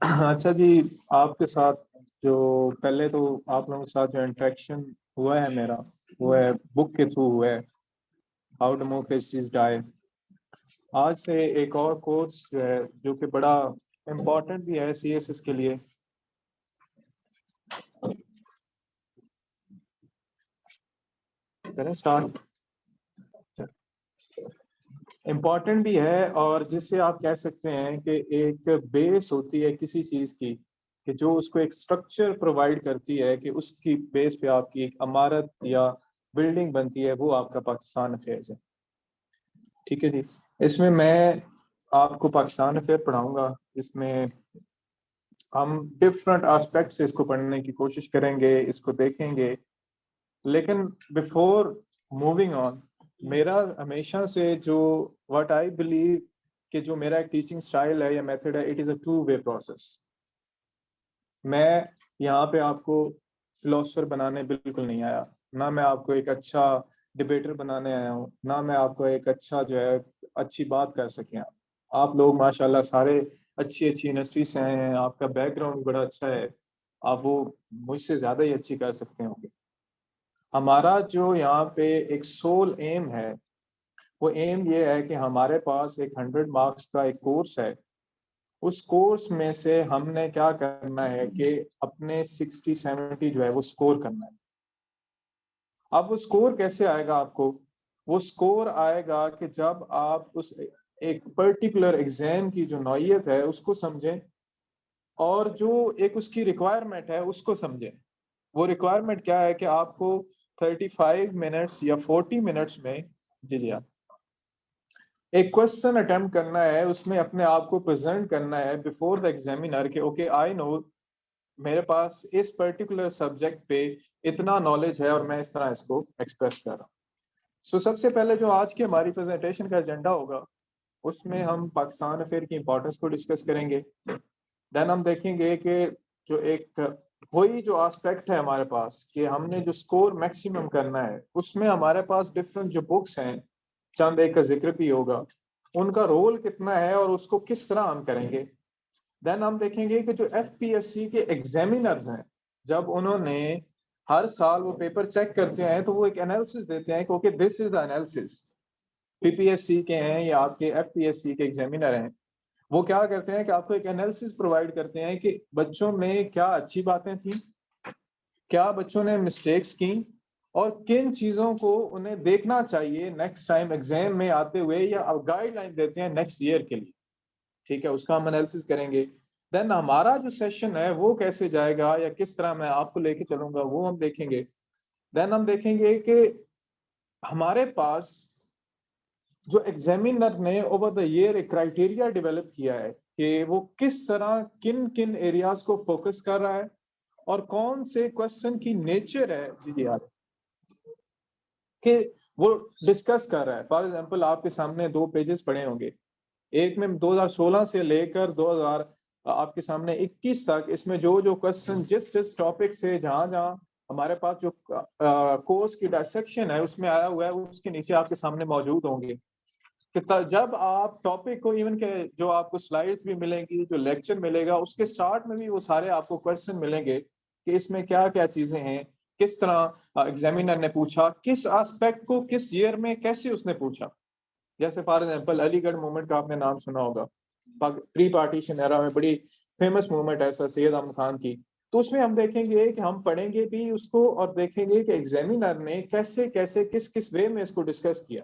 अच्छा जी, आपके साथ जो पहले तो आप लोगों के साथ जो इंटरेक्शन हुआ है मेरा, वो है बुक के थ्रू हुआ है, हाउ डेमोक्रेसीज डाई। आज से एक और कोर्स जो है, जो कि बड़ा इम्पोर्टेंट भी है सीएसएस के लिए। करें स्टार्ट। इम्पॉर्टेंट भी है, और जिससे आप कह सकते हैं कि एक बेस होती है किसी चीज़ की, कि जो उसको एक स्ट्रक्चर प्रोवाइड करती है कि उसकी बेस पे आपकी एक इमारत या बिल्डिंग बनती है, वो आपका पाकिस्तान अफेयर्स है। ठीक है जी। इसमें मैं आपको पाकिस्तान अफेयर पढ़ाऊंगा, जिसमें हम डिफरेंट एस्पेक्ट से इसको पढ़ने की कोशिश करेंगे, इसको देखेंगे। लेकिन बिफोर मूविंग ऑन, मेरा हमेशा से जो व्हाट आई बिलीव कि जो मेरा एक टीचिंग स्टाइल है या मेथड है, it is a two way process. मैं यहाँ पे आपको फिलोसफर बनाने बिल्कुल नहीं आया, ना मैं आपको एक अच्छा डिबेटर बनाने आया हूँ, ना मैं आपको एक अच्छा जो है अच्छी बात कर सके। आप लोग माशाल्लाह सारे अच्छी अच्छी यूनिवर्सिटी से आए हैं, आपका बैकग्राउंड बड़ा अच्छा है, आप वो मुझसे ज़्यादा ही अच्छी कर सकते होंगे। हमारा जो यहाँ पे एक सोल एम है, वो एम ये है कि हमारे पास एक 100 मार्क्स का एक कोर्स है। उस कोर्स में से हमने क्या करना है कि अपने 60-70 जो है वो स्कोर करना है। अब वो स्कोर कैसे आएगा आपको? वो स्कोर आएगा कि जब आप उस एक पर्टिकुलर एग्जाम की जो नौइयत है उसको समझें, और जो एक उसकी रिक्वायरमेंट है उसको समझें। वो रिक्वायरमेंट क्या है कि आपको 35 मिनट्स या 40 मिनट्स में, जी जी, आप एक क्वेश्चन अटेम्प्ट करना है, उसमें अपने आप को प्रेजेंट करना है बिफोर द एग्जामिनर के ओके आई नो, मेरे पास इस पर्टिकुलर सब्जेक्ट पे इतना नॉलेज है और मैं इस तरह इसको एक्सप्रेस कर रहा हूँ। सो सबसे पहले जो आज की हमारी प्रेजेंटेशन का एजेंडा होगा, उसमें हम पाकिस्तान अफेयर की इंपॉर्टेंस को डिस्कस करेंगे। देन हम देखेंगे कि जो एक वही जो एस्पेक्ट है हमारे पास कि हमने जो स्कोर मैक्सिमम करना है, उसमें हमारे पास डिफरेंट जो बुक्स हैं, चंद एक का जिक्र भी होगा, उनका रोल कितना है और उसको किस तरह हम करेंगे। देन हम देखेंगे कि जो एफपीएससी के एग्जामिनर्स हैं, जब उन्होंने हर साल वो पेपर चेक करते हैं, तो वो एक एनालिसिस देते हैं कि okay this is the analysis. PPSC के हैं या आपके एफपीएससी के एग्जामिनर हैं, वो क्या करते हैं कि आपको एक एनालिसिस प्रोवाइड करते हैं कि बच्चों में क्या अच्छी बातें थी, क्या बच्चों ने मिस्टेक्स की, और किन चीजों को उन्हें देखना चाहिए नेक्स्ट टाइम एग्जाम में आते हुए, या गाइडलाइन देते हैं नेक्स्ट ईयर के लिए। ठीक है, उसका हम एनालिसिस करेंगे। देन हमारा जो सेशन है वो कैसे जाएगा या किस तरह मैं आपको लेके चलूंगा, वो हम देखेंगे। देन हम देखेंगे कि हमारे पास जो एग्जामिनर ने ओवर द ईयर एक क्राइटेरिया डेवलप किया है कि वो किस तरह किन किन एरियाज को फोकस कर रहा है, और कौन से क्वेश्चन की नेचर है, जी जी यार, कि वो डिस्कस कर रहा है। फॉर एग्जांपल आपके सामने 2 पेजेस पड़े होंगे, एक में 2016 से लेकर 2000 आपके सामने 21 तक, इसमें जो जो क्वेश्चन जिस जिस टॉपिक से जहां जहां हमारे पास जो कोर्स की डायसेक्शन है उसमें आया हुआ है, उसके नीचे आपके सामने मौजूद होंगे। कि जब आप टॉपिक को, इवन के जो आपको स्लाइड्स भी मिलेंगी, जो लेक्चर मिलेगा, उसके स्टार्ट में भी वो सारे आपको क्वेश्चन मिलेंगे कि इसमें क्या क्या चीजें हैं, किस तरह एग्जामिनर ने पूछा, किस एस्पेक्ट को किस ईयर में कैसे उसने पूछा। जैसे फॉर एग्जांपल अलीगढ़ मूवमेंट का आपने नाम सुना होगा, प्री पार्टीशन एरा में बड़ी फेमस मूवमेंट है सर सैयद अहमद खान की। तो उसमें हम देखेंगे कि हम पढ़ेंगे भी उसको, और देखेंगे कि एग्जामिनर ने कैसे कैसे किस किस वे में इसको डिस्कस किया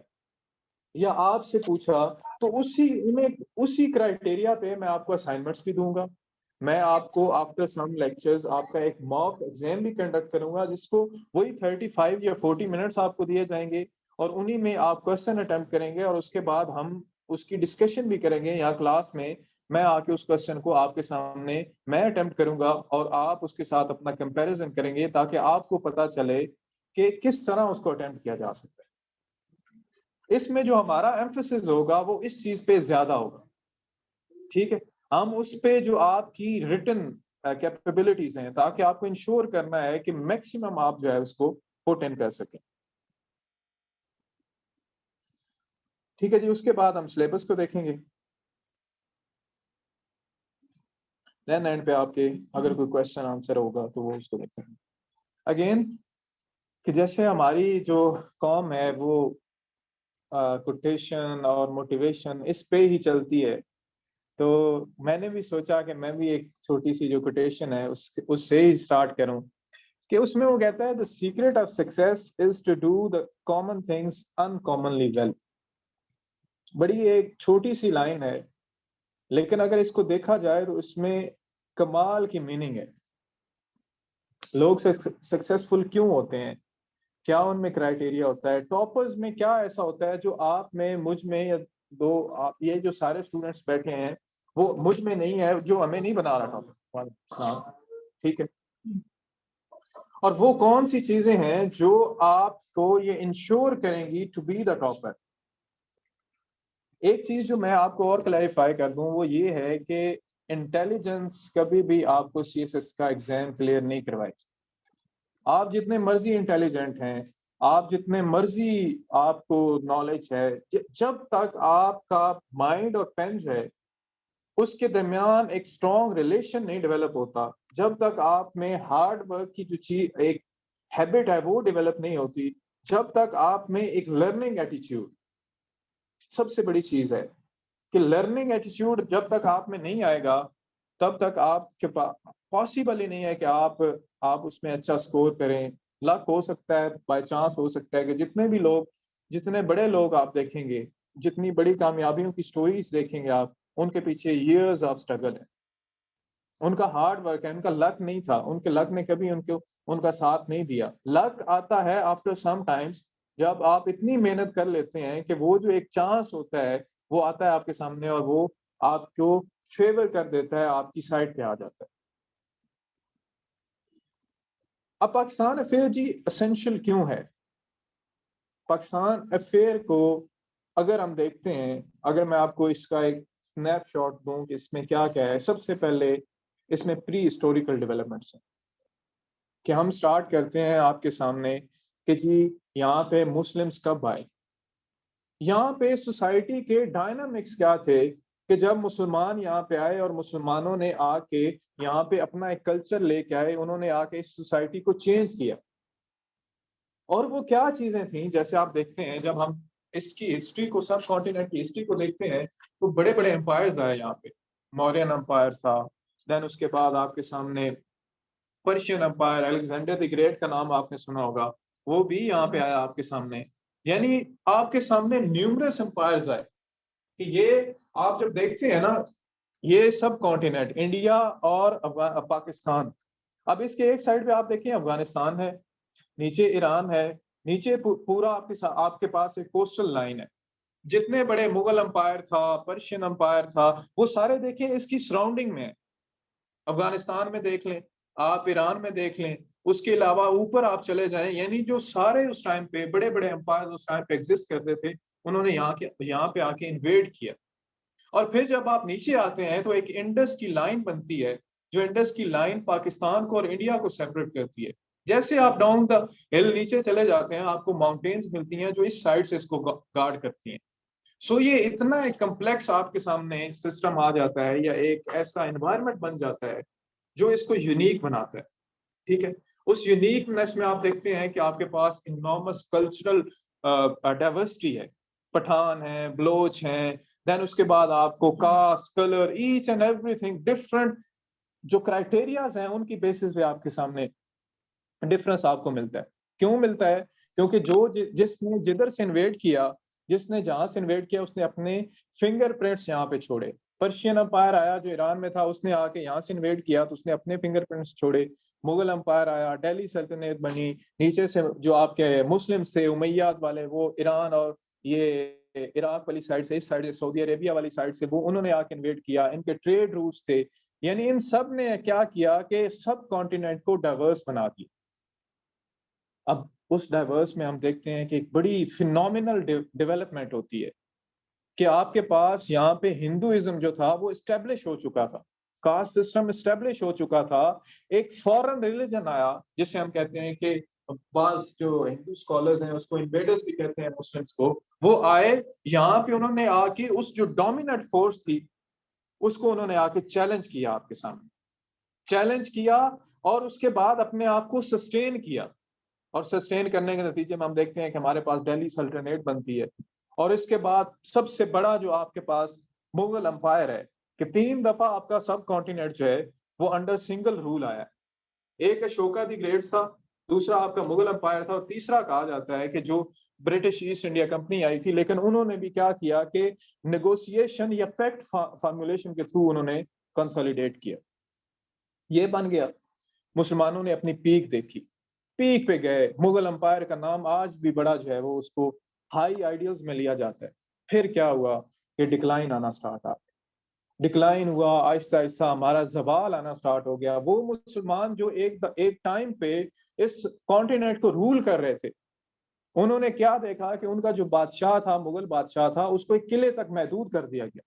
या आपसे पूछा। तो उसी क्राइटेरिया पे मैं आपको असाइनमेंट्स भी दूंगा। मैं आपको आफ्टर सम लेक्चर्स आपका एक मॉक एग्जाम भी कंडक्ट करूंगा, जिसको वही 35 या 40 मिनट्स आपको दिए जाएंगे, और उन्हीं में आप क्वेश्चन अटेम्प्ट करेंगे, और उसके बाद हम उसकी डिस्कशन भी करेंगे यहाँ क्लास में। मैं आके उस क्वेश्चन को आपके सामने मैं अटेम्प्ट करूंगा, और आप उसके साथ अपना कंपैरिजन करेंगे, ताकि आपको पता चले कि किस तरह उसको अटेम्प्ट किया जा सकता है। इसमें जो हमारा एम्फेसिस होगा वो इस चीज पे ज्यादा होगा। ठीक है, हम उस पे जो आपकी रिटन कैपेबिलिटीज हैं, ताकि आपको इंश्योर करना है कि मैक्सिमम आप जो है उसको पुट इन कर सकें। ठीक है जी, उसके बाद हम सिलेबस को देखेंगे। देन एंड पे आपके अगर कोई क्वेश्चन आंसर होगा तो वो उसको देखेंगे। अगेन कि जैसे हमारी जो कॉम है वो कोटेशन और मोटिवेशन इस पे ही चलती है, तो मैंने भी सोचा कि मैं भी एक छोटी सी जो कोटेशन है उससे ही स्टार्ट करूं, कि उसमें वो कहता है the secret of success is to do the common things uncommonly well. बड़ी एक छोटी सी लाइन है, लेकिन अगर इसको देखा जाए तो इसमें कमाल की मीनिंग है। लोग सक्सेसफुल क्यों होते हैं, क्या उनमें क्राइटेरिया होता है, टॉपर्स में क्या ऐसा होता है जो आप में, मुझ में, या दो आप, ये जो सारे स्टूडेंट्स बैठे हैं वो मुझ में नहीं है, जो हमें नहीं बना रहा टॉपर। हाँ, ठीक है। और वो कौन सी चीजें हैं जो आपको ये इंश्योर करेंगी टू बी द टॉपर। एक चीज जो मैं आपको और क्लैरिफाई कर दूं वो ये है कि इंटेलिजेंस कभी भी आपको सीएसएस का एग्जाम क्लियर नहीं करवाएगी। आप जितने मर्जी इंटेलिजेंट हैं, आप जितने मर्जी आपको नॉलेज है, जब तक आपका माइंड और पेन जो है उसके दरमियान एक स्ट्रॉन्ग रिलेशन नहीं डेवलप होता, जब तक आप में हार्ड वर्क की जो चीज एक हैबिट है वो डेवलप नहीं होती, जब तक आप में एक लर्निंग एटीट्यूड, सबसे बड़ी चीज है कि लर्निंग एटीट्यूड जब तक आप में नहीं आएगा तब तक आपके पास पॉसिबल ही नहीं है कि आप उसमें अच्छा स्कोर करें। लक हो सकता है, बाय चांस हो सकता है कि जितने भी लोग, जितने बड़े लोग आप देखेंगे, जितनी बड़ी कामयाबियों की स्टोरीज देखेंगे आप, उनके पीछे इयर्स ऑफ स्ट्रगल है, उनका हार्ड वर्क है, उनका लक नहीं था, उनके लक ने कभी उनका साथ नहीं दिया। लक आता है आफ्टर सम टाइम्स, जब आप इतनी मेहनत कर लेते हैं कि वो जो एक चांस होता है वो आता है आपके सामने और वो आपको फेवर कर देता है, आपकी साइड पे आ जाता है। अब पाकिस्तान अफेयर जी असेंशियल क्यों है? पाकिस्तान अफेयर को अगर हम देखते हैं, अगर मैं आपको इसका एक स्नैपशॉट दूं कि इसमें क्या क्या है, सबसे पहले इसमें प्री हिस्टोरिकल डेवलपमेंट्स हैं। कि हम स्टार्ट करते हैं आपके सामने कि जी यहाँ पे मुस्लिम्स कब आए, यहाँ पे सोसाइटी के डायनामिक्स क्या थे कि जब मुसलमान यहाँ पे आए और मुसलमानों ने आके यहाँ पे अपना एक कल्चर लेके आए, उन्होंने आके इस सोसाइटी को चेंज किया। और वो क्या चीजें थी, जैसे आप देखते हैं जब हम इसकी हिस्ट्री को, सब कॉन्टिनेंट की हिस्ट्री को देखते हैं, तो बड़े बड़े एम्पायर्स आए यहाँ पे। मौर्यन एम्पायर था, देन उसके बाद आपके सामने Persian empire, Alexander the Great का नाम आपने सुना होगा, वो भी यहाँ पे आया आपके सामने। यानी आपके सामने न्यूमरस एम्पायर्स आए कि ये आप जब देखते हैं ना, ये सब कॉन्टिनेंट इंडिया और पाकिस्तान, अब इसके एक साइड पे आप देखिए अफगानिस्तान है, नीचे ईरान है, नीचे पूरा आपके पास एक कोस्टल लाइन है। जितने बड़े मुगल अंपायर था, पर्शियन अंपायर था, वो सारे देखें इसकी सराउंडिंग में है। अफगानिस्तान में देख लें, आप ईरान में देख लें, उसके अलावा ऊपर आप चले जाएं, यानी जो सारे उस टाइम पे बड़े बड़े अंपायर उस टाइम पे एग्जिस्ट करते थे, उन्होंने यहाँ पे आके इन्वेड किया। और फिर जब आप नीचे आते हैं तो एक इंडस की लाइन बनती है, जो इंडस की लाइन पाकिस्तान को और इंडिया को सेपरेट करती है। जैसे आप डाउन द हिल नीचे चले जाते हैं, आपको माउंटेन्स मिलती हैं जो इस साइड से इसको गार्ड करती हैं। सो ये इतना एक कम्प्लेक्स आपके सामने सिस्टम आ जाता है, या एक ऐसा एनवायरनमेंट बन जाता है जो इसको यूनिक बनाता है। ठीक है, उस यूनिकनेस में आप देखते हैं कि आपके पास इनॉर्मस कल्चरल डाइवर्सिटी है, पठान है, बलोच हैं, देन उसके बाद आपको caste, colour, each and everything different, जो क्राइटेरियाज हैं उनकी बेसिस पे आपके सामने डिफरेंस आपको मिलता है। क्यों मिलता है? क्योंकि जिसने जिधर से इन्वेड किया, जिसने जहां से इन्वेड किया, उसने अपने फिंगरप्रिंट्स यहाँ पे छोड़े। पर्शियन अंपायर आया जो ईरान में था, उसने आके यहाँ से इन्वेड किया तो उसने अपने फिंगरप्रिंट्स छोड़े। मुगल अंपायर आया, दिल्ली सल्तनत बनी, नीचे से जो आपके मुस्लिम से उमैयाद वाले, वो ईरान और ये इराक वाली साइड से, इस साइड से सऊदी अरेबिया वाली साइड से, वो उन्होंने आके इन्वेड किया। इनके ट्रेड रूट्स थे, यानी इन सब ने क्या किया कि सब कॉन्टिनेंट को डाइवर्स बना दिया। अब उस डाइवर्स में हम देखते हैं कि एक बड़ी फिनोमिनल डेवलपमेंट होती है कि आपके पास यहाँ पे हिंदुइज्म जो था वो स्टेब्लिश हो चुका था, कास्ट सिस्टम स्टेब्लिश हो चुका था। एक फॉरेन रिलीजन आया, जिसे हम कहते हैं कि बाज जो हिंदू स्कॉलर्स हैं उसको इन्वेडर्स भी कहते हैं, मुस्लिम्स को, वो आए यहाँ पे, उन्होंने आके उस जो डोमिनेंट फोर्स थी उसको उन्होंने आके चैलेंज किया आपके सामने। चैलेंज किया और उसके बाद अपने आप को सस्टेन किया। और सस्टेन करने के नतीजे में हम देखते हैं कि हमारे पास दिल्ली सल्तनत बनती है। और इसके बाद सबसे बड़ा जो आपके पास मुगल अंपायर है कि 3 दफा आपका सब कॉन्टिनेंट जो है वो अंडर सिंगल रूल आया। एक अशोका द ग्रेट था, दूसरा आपका मुगल अंपायर था, और तीसरा कहा जाता है कि जो ब्रिटिश ईस्ट इंडिया कंपनी आई थी, लेकिन उन्होंने भी क्या किया कि नेगोशिएशन या पैक्ट फॉर्मुलेशन के थ्रू उन्होंने कंसोलिडेट किया। ये बन गया। मुसलमानों ने अपनी पीक देखी, पीक पे गए। मुगल अंपायर का नाम आज भी बड़ा जो है वो उसको हाई आइडियल्स में लिया जाता है। फिर क्या हुआ कि डिक्लाइन आना स्टार्ट आ गया। डिक्लाइन हुआ, आहिस्ता आहिस्ता हमारा जवाल आना स्टार्ट हो गया। वो मुसलमान जो एक टाइम पे इस कॉन्टिनेंट को रूल कर रहे थे, उन्होंने क्या देखा कि उनका जो बादशाह था, मुगल बादशाह था, उसको एक किले तक महदूद कर दिया गया।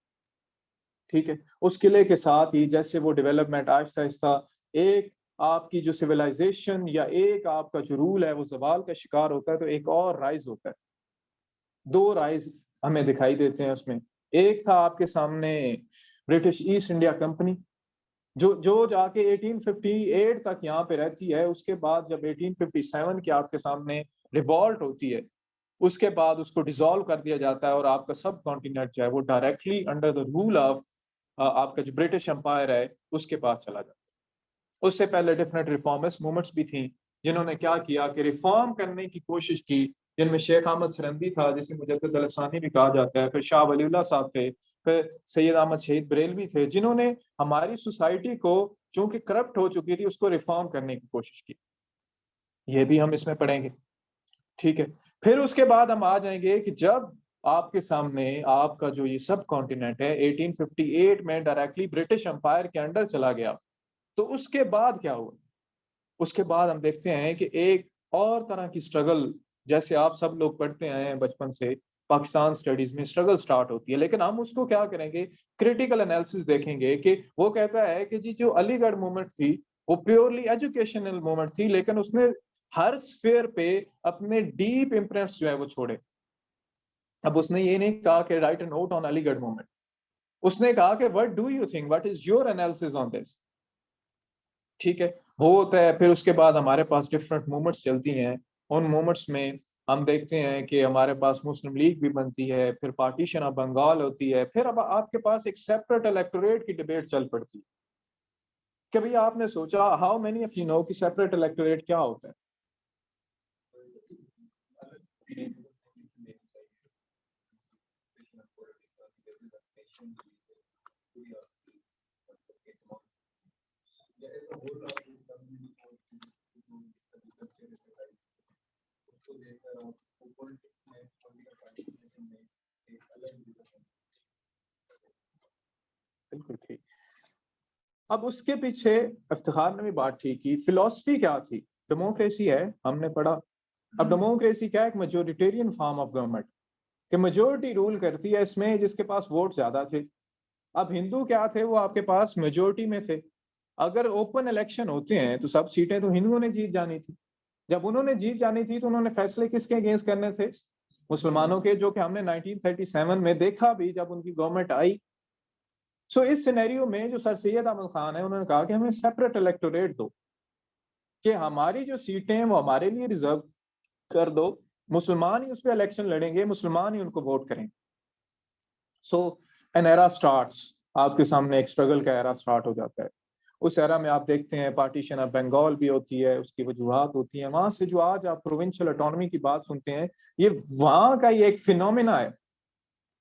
ठीक है, उस किले के साथ ही जैसे वो डेवलपमेंट आहिस्ता आहिस्ता एक आपकी जो सिविलाइजेशन या एक आपका जो रूल है वो जवाल का शिकार होता है, तो एक और राइज होता है। 2 राइज हमें दिखाई देते हैं उसमें। एक था आपके सामने ब्रिटिश ईस्ट इंडिया कंपनी, जो जो जाके 1858 तक यहाँ पे रहती है। उसके बाद जब 1857 की आपके सामने रिवॉल्ट होती है, उसके बाद उसको डिसॉल्व कर दिया जाता है और आपका सब कॉन्टिनेंट जो है वो directly under the rule of आपका जो ब्रिटिश एम्पायर है उसके पास चला जाता है। उससे पहले डिफरेंट रिफॉर्मिस्ट मूवमेंट्स भी थी, जिन्होंने क्या किया कि रिफॉर्म करने की कोशिश की, जिनमें शेख अहमद सरंदी था, जिसे मुजद्दिद अलसानी भी कहा जाता है, फिर शाह वलीउल्लाह साहब थे, फिर सैयद अहमद शहीद बरेलवी थे, जिन्होंने हमारी सोसाइटी को चूंकि करप्ट हो चुकी थी उसको रिफॉर्म करने की कोशिश की। ये भी हम इसमें पढ़ेंगे। ठीक है, फिर उसके बाद हम आ जाएंगे कि जब आपके सामने आपका जो ये सब कॉन्टिनेंट है 1858 में डायरेक्टली ब्रिटिश एम्पायर के अंडर चला गया, तो उसके बाद क्या हुआ? उसके बाद हम देखते हैं कि एक और तरह की स्ट्रगल, जैसे आप सब लोग पढ़ते आए हैं बचपन से, पाकिस्तान स्टडीज में स्ट्रगल स्टार्ट होती है, लेकिन हम उसको क्या करेंगे, क्रिटिकल एनालिसिस देखेंगे कि वो कहता है कि जी जो अलीगढ़ मूवमेंट थी वो प्योरली एजुकेशनल मूवमेंट थी, लेकिन उसने हर स्फीयर पे अपने डीप इम्प्रेस जो है वो छोड़े। अब उसने ये नहीं कहा कि right a note on Aligarh movement, उसने कहा कि what do you think, what is your analysis on this. ठीक है, वो होता है। फिर उसके बाद हमारे पास डिफरेंट मूवमेंट्स चलती हैं। उन मूवमेंट्स में हम देखते हैं कि हमारे पास मुस्लिम लीग भी बनती है, फिर पार्टीशन ऑफ बंगाल होती है, फिर अब आपके पास एक सेपरेट इलेक्टोरेट की डिबेट चल पड़ती है। कभी आपने सोचा, how many of you know कि सेपरेट इलेक्टोरेट क्या होता है? बिल्कुल ठीक। अब उसके पीछे इफ्तिखार ने भी बात ठीक की, फिलॉसफी क्या थी? डेमोक्रेसी है, हमने पढ़ा। अब डेमोक्रेसी क्या है? एक मेजोरिटेरियन फॉर्म ऑफ गवर्नमेंट कि मेजोरिटी रूल करती है इसमें जिसके पास वोट ज्यादा थे। अब हिंदू क्या थे? वो आपके पास मेजोरिटी में थे। अगर ओपन इलेक्शन होते हैं तो सब सीटें तो हिंदुओं ने जीत जानी थी। जब उन्होंने जीत जानी थी तो उन्होंने फैसले किसके अगेंस्ट करने थे? मुसलमानों के, जो कि हमने 1937 में देखा भी जब उनकी गवर्नमेंट आई। सो इस सिनेरियो में जो सर सैयद अहमद खान है, उन्होंने कहा कि हमें सेपरेट इलेक्टोरेट दो, कि हमारी जो सीटें हैं वो हमारे लिए रिजर्व कर दो, मुसलमान ही उस पर इलेक्शन लड़ेंगे, मुसलमान ही उनको वोट करेंगे। सो एन एरा स्टार्ट्स, आपके सामने एक स्ट्रगल का एरा स्टार्ट हो जाता है। उस एरा में आप देखते हैं पार्टीशन ऑफ बंगाल भी होती है, उसकी वजूहत होती हैं। वहां से जो आज आप प्रोविंशियल ऑटोनॉमी की बात सुनते हैं, ये वहां का ही एक फिनोमिना है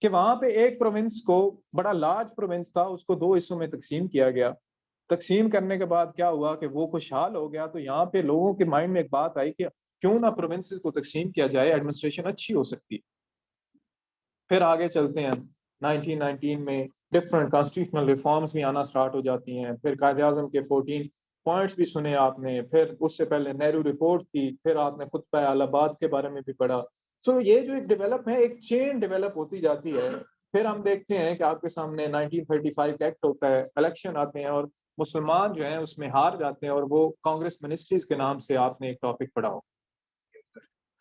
कि वहां पे एक प्रोविंस को, बड़ा लार्ज प्रोविंस था, उसको 2 हिस्सों में तकसीम किया गया। तकसीम करने के बाद क्या हुआ कि वो खुशहाल हो गया, तो यहाँ पे लोगों के माइंड में एक बात आई कि क्यों ना प्रोविंसेस को तकसीम किया जाए, एडमिनिस्ट्रेशन अच्छी हो सकती है। फिर आगे चलते हैं, 1919 में डिफरेंट कॉन्स्टिट्यूशनल रिफॉर्म्स भी आना स्टार्ट हो जाती हैं। फिर कायदे आज़म के 14 पॉइंट्स भी सुने आपने, फिर उससे पहले नेहरू रिपोर्ट थी, फिर आपने खुतबा अलाहाबाद के बारे में भी पढ़ा। सो ये जो एक डेवलप है, एक चेन डेवलप होती जाती है। फिर हम देखते हैं कि आपके सामने 1935 का एक्ट होता है, इलेक्शन आते हैं और मुसलमान जो हैं उसमें हार जाते हैं, और वो कांग्रेस मिनिस्ट्रीज के नाम से आपने एक टॉपिक पढ़ा हो।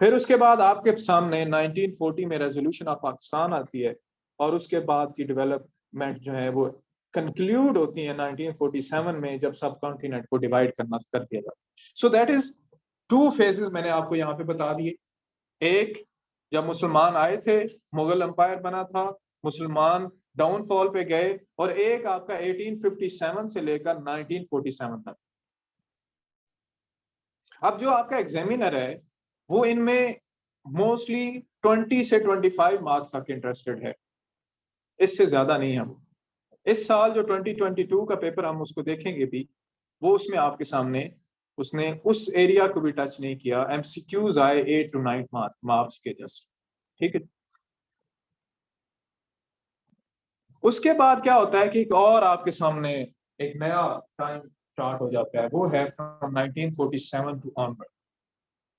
फिर उसके बाद आपके सामने 1940 में रेजोल्यूशन ऑफ पाकिस्तान आती है, और उसके बाद की डेवलपमेंट जो है वो कंक्लूड होती है 1947 में, जब सब कॉन्टिनेंट को डिवाइड करना कर दिया जाता है। सो दैट इज 2 फेजेस मैंने आपको यहाँ पे बता दिए। एक जब मुसलमान आए थे, मुगल एम्पायर बना था, मुसलमान डाउनफॉल पे गए, और एक आपका 1857 से लेकर 1947 तक। अब जो आपका एग्जामिनर है वो इनमें मोस्टली 20 से 25 मार्क्स तक इंटरेस्टेड है, इससे ज्यादा नहीं। हम इस साल जो 2022 का पेपर हम उसको देखेंगे भी, वो उसमें आपके सामने उसने उस एरिया को भी टच नहीं किया। एमसीक्यूज आए 8 to 9 मार्क्स के जस्ट, ठीक है। उसके बाद क्या होता है कि एक और आपके सामने एक नया टाइम स्टार्ट हो जाता है, वो है फ्रॉम 1947 टू ऑनवर्ड।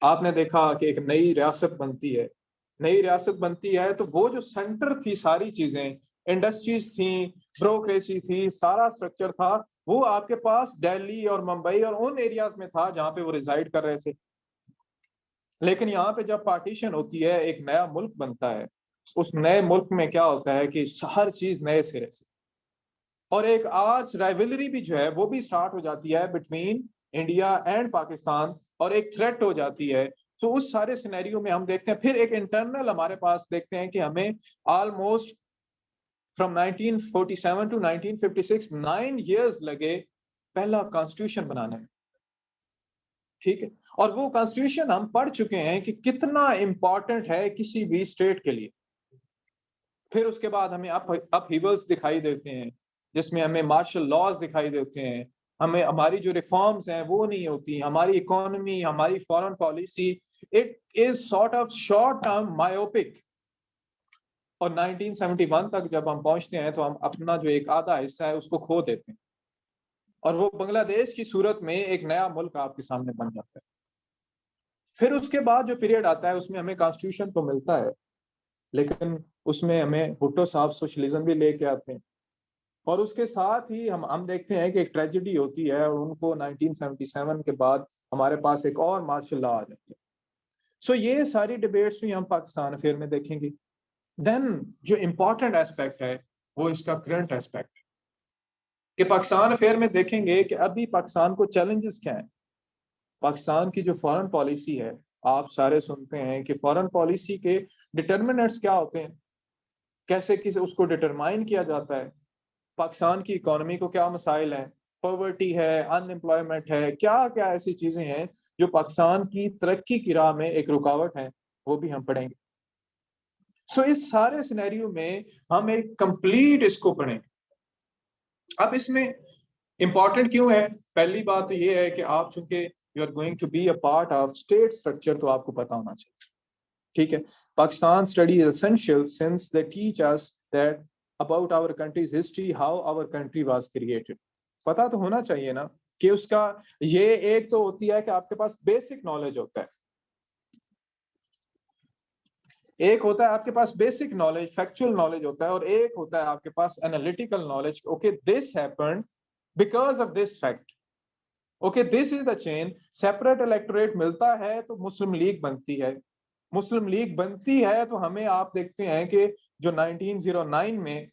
आपने देखा कि एक नई रियासत बनती है। नई रियासत बनती है तो वो जो सेंटर थी, सारी चीजें, इंडस्ट्रीज थी, ब्यूरोक्रेसी थी, सारा स्ट्रक्चर था, वो आपके पास दिल्ली और मुंबई और उन एरियाज में था जहां पे वो रिजाइड कर रहे थे। लेकिन यहाँ पे जब पार्टीशन होती है, एक नया मुल्क बनता है, उस नए मुल्क में क्या होता है कि हर चीज नए सिरे से, और एक आर्च राइवलरी भी जो है वो भी स्टार्ट हो जाती है बिटवीन इंडिया एंड पाकिस्तान, और एक थ्रेट हो जाती है। तो उस सारे सिनेरियो में हम देखते हैं, फिर एक इंटरनल हमारे पास देखते हैं कि हमें ऑलमोस्ट फ्रॉम 1947 टू 1956 9 इयर्स लगे पहला कॉन्स्टिट्यूशन बनाने में, ठीक है। और वो कॉन्स्टिट्यूशन हम पढ़ चुके हैं कि कितना इंपॉर्टेंट है किसी भी स्टेट के लिए। फिर उसके बाद हमें अपहीवल्स दिखाई देते हैं, जिसमें हमें मार्शल लॉज दिखाई देते हैं, हमें हमारी जो रिफॉर्म्स हैं वो नहीं होती, हमारी इकोनॉमी, हमारी foreign policy, it is sort of short term myopic. और 1971 तक जब हम पहुंचते हैं तो हम अपना जो एक आधा हिस्सा है उसको खो देते हैं, और वो बांग्लादेश की सूरत में एक नया मुल्क आपके सामने बन जाता है। फिर उसके बाद जो पीरियड आता है उसमें हमें कॉन्स्टिट्यूशन तो मिलता है, लेकिन उसमें हमें भुट्टो साहब सोशलिज्म भी लेके आते हैं, और उसके साथ ही हम देखते हैं कि एक ट्रेजेडी होती है, और उनको 1977 के बाद हमारे पास एक और मार्शल लॉ आ जाते हैं। सो ये सारी डिबेट्स भी हम पाकिस्तान अफेयर में देखेंगे। देन जो इम्पोर्टेंट एस्पेक्ट है वो इसका करंट एस्पेक्ट है, कि पाकिस्तान अफेयर में देखेंगे कि अभी पाकिस्तान को चैलेंजेस क्या है। पाकिस्तान की जो फॉरेन पॉलिसी है, आप सारे सुनते हैं कि फॉरेन पॉलिसी के डिटर्मिनेंट्स क्या होते हैं, कैसे किसे उसको डिटरमाइन किया जाता है, पाकिस्तान की इकोनॉमी को क्या मसाइल हैं, पॉवर्टी है, अनएम्प्लॉयमेंट है, क्या क्या ऐसी चीजें हैं जो पाकिस्तान की तरक्की की राह में एक रुकावट है, वो भी हम पढ़ेंगे। सो इस सारे सिनेरियो में हम एक कंप्लीट इसको पढ़ेंगे। अब इसमें इंपॉर्टेंट क्यों है? पहली बात तो ये है कि आप चूंकि you are going to be a part of state structure, तो आपको पता होना चाहिए, ठीक है। Pakistan study is essential since they teach us that about our country's history, how our country was created. पता तो होना चाहिए ना कि उसका, ये एक तो होती है कि आपके पास बेसिक नॉलेज होता है, एक होता है आपके पास बेसिक नॉलेज, फैक्चुअल नॉलेज होता है, और एक होता है आपके पास analytical knowledge. Okay, this happened because of this fact, okay, this is the chain. Separate electorate मिलता है तो मुस्लिम लीग बनती है, मुस्लिम लीग बनती है तो हमें आप देखते हैं कि जो 1909 में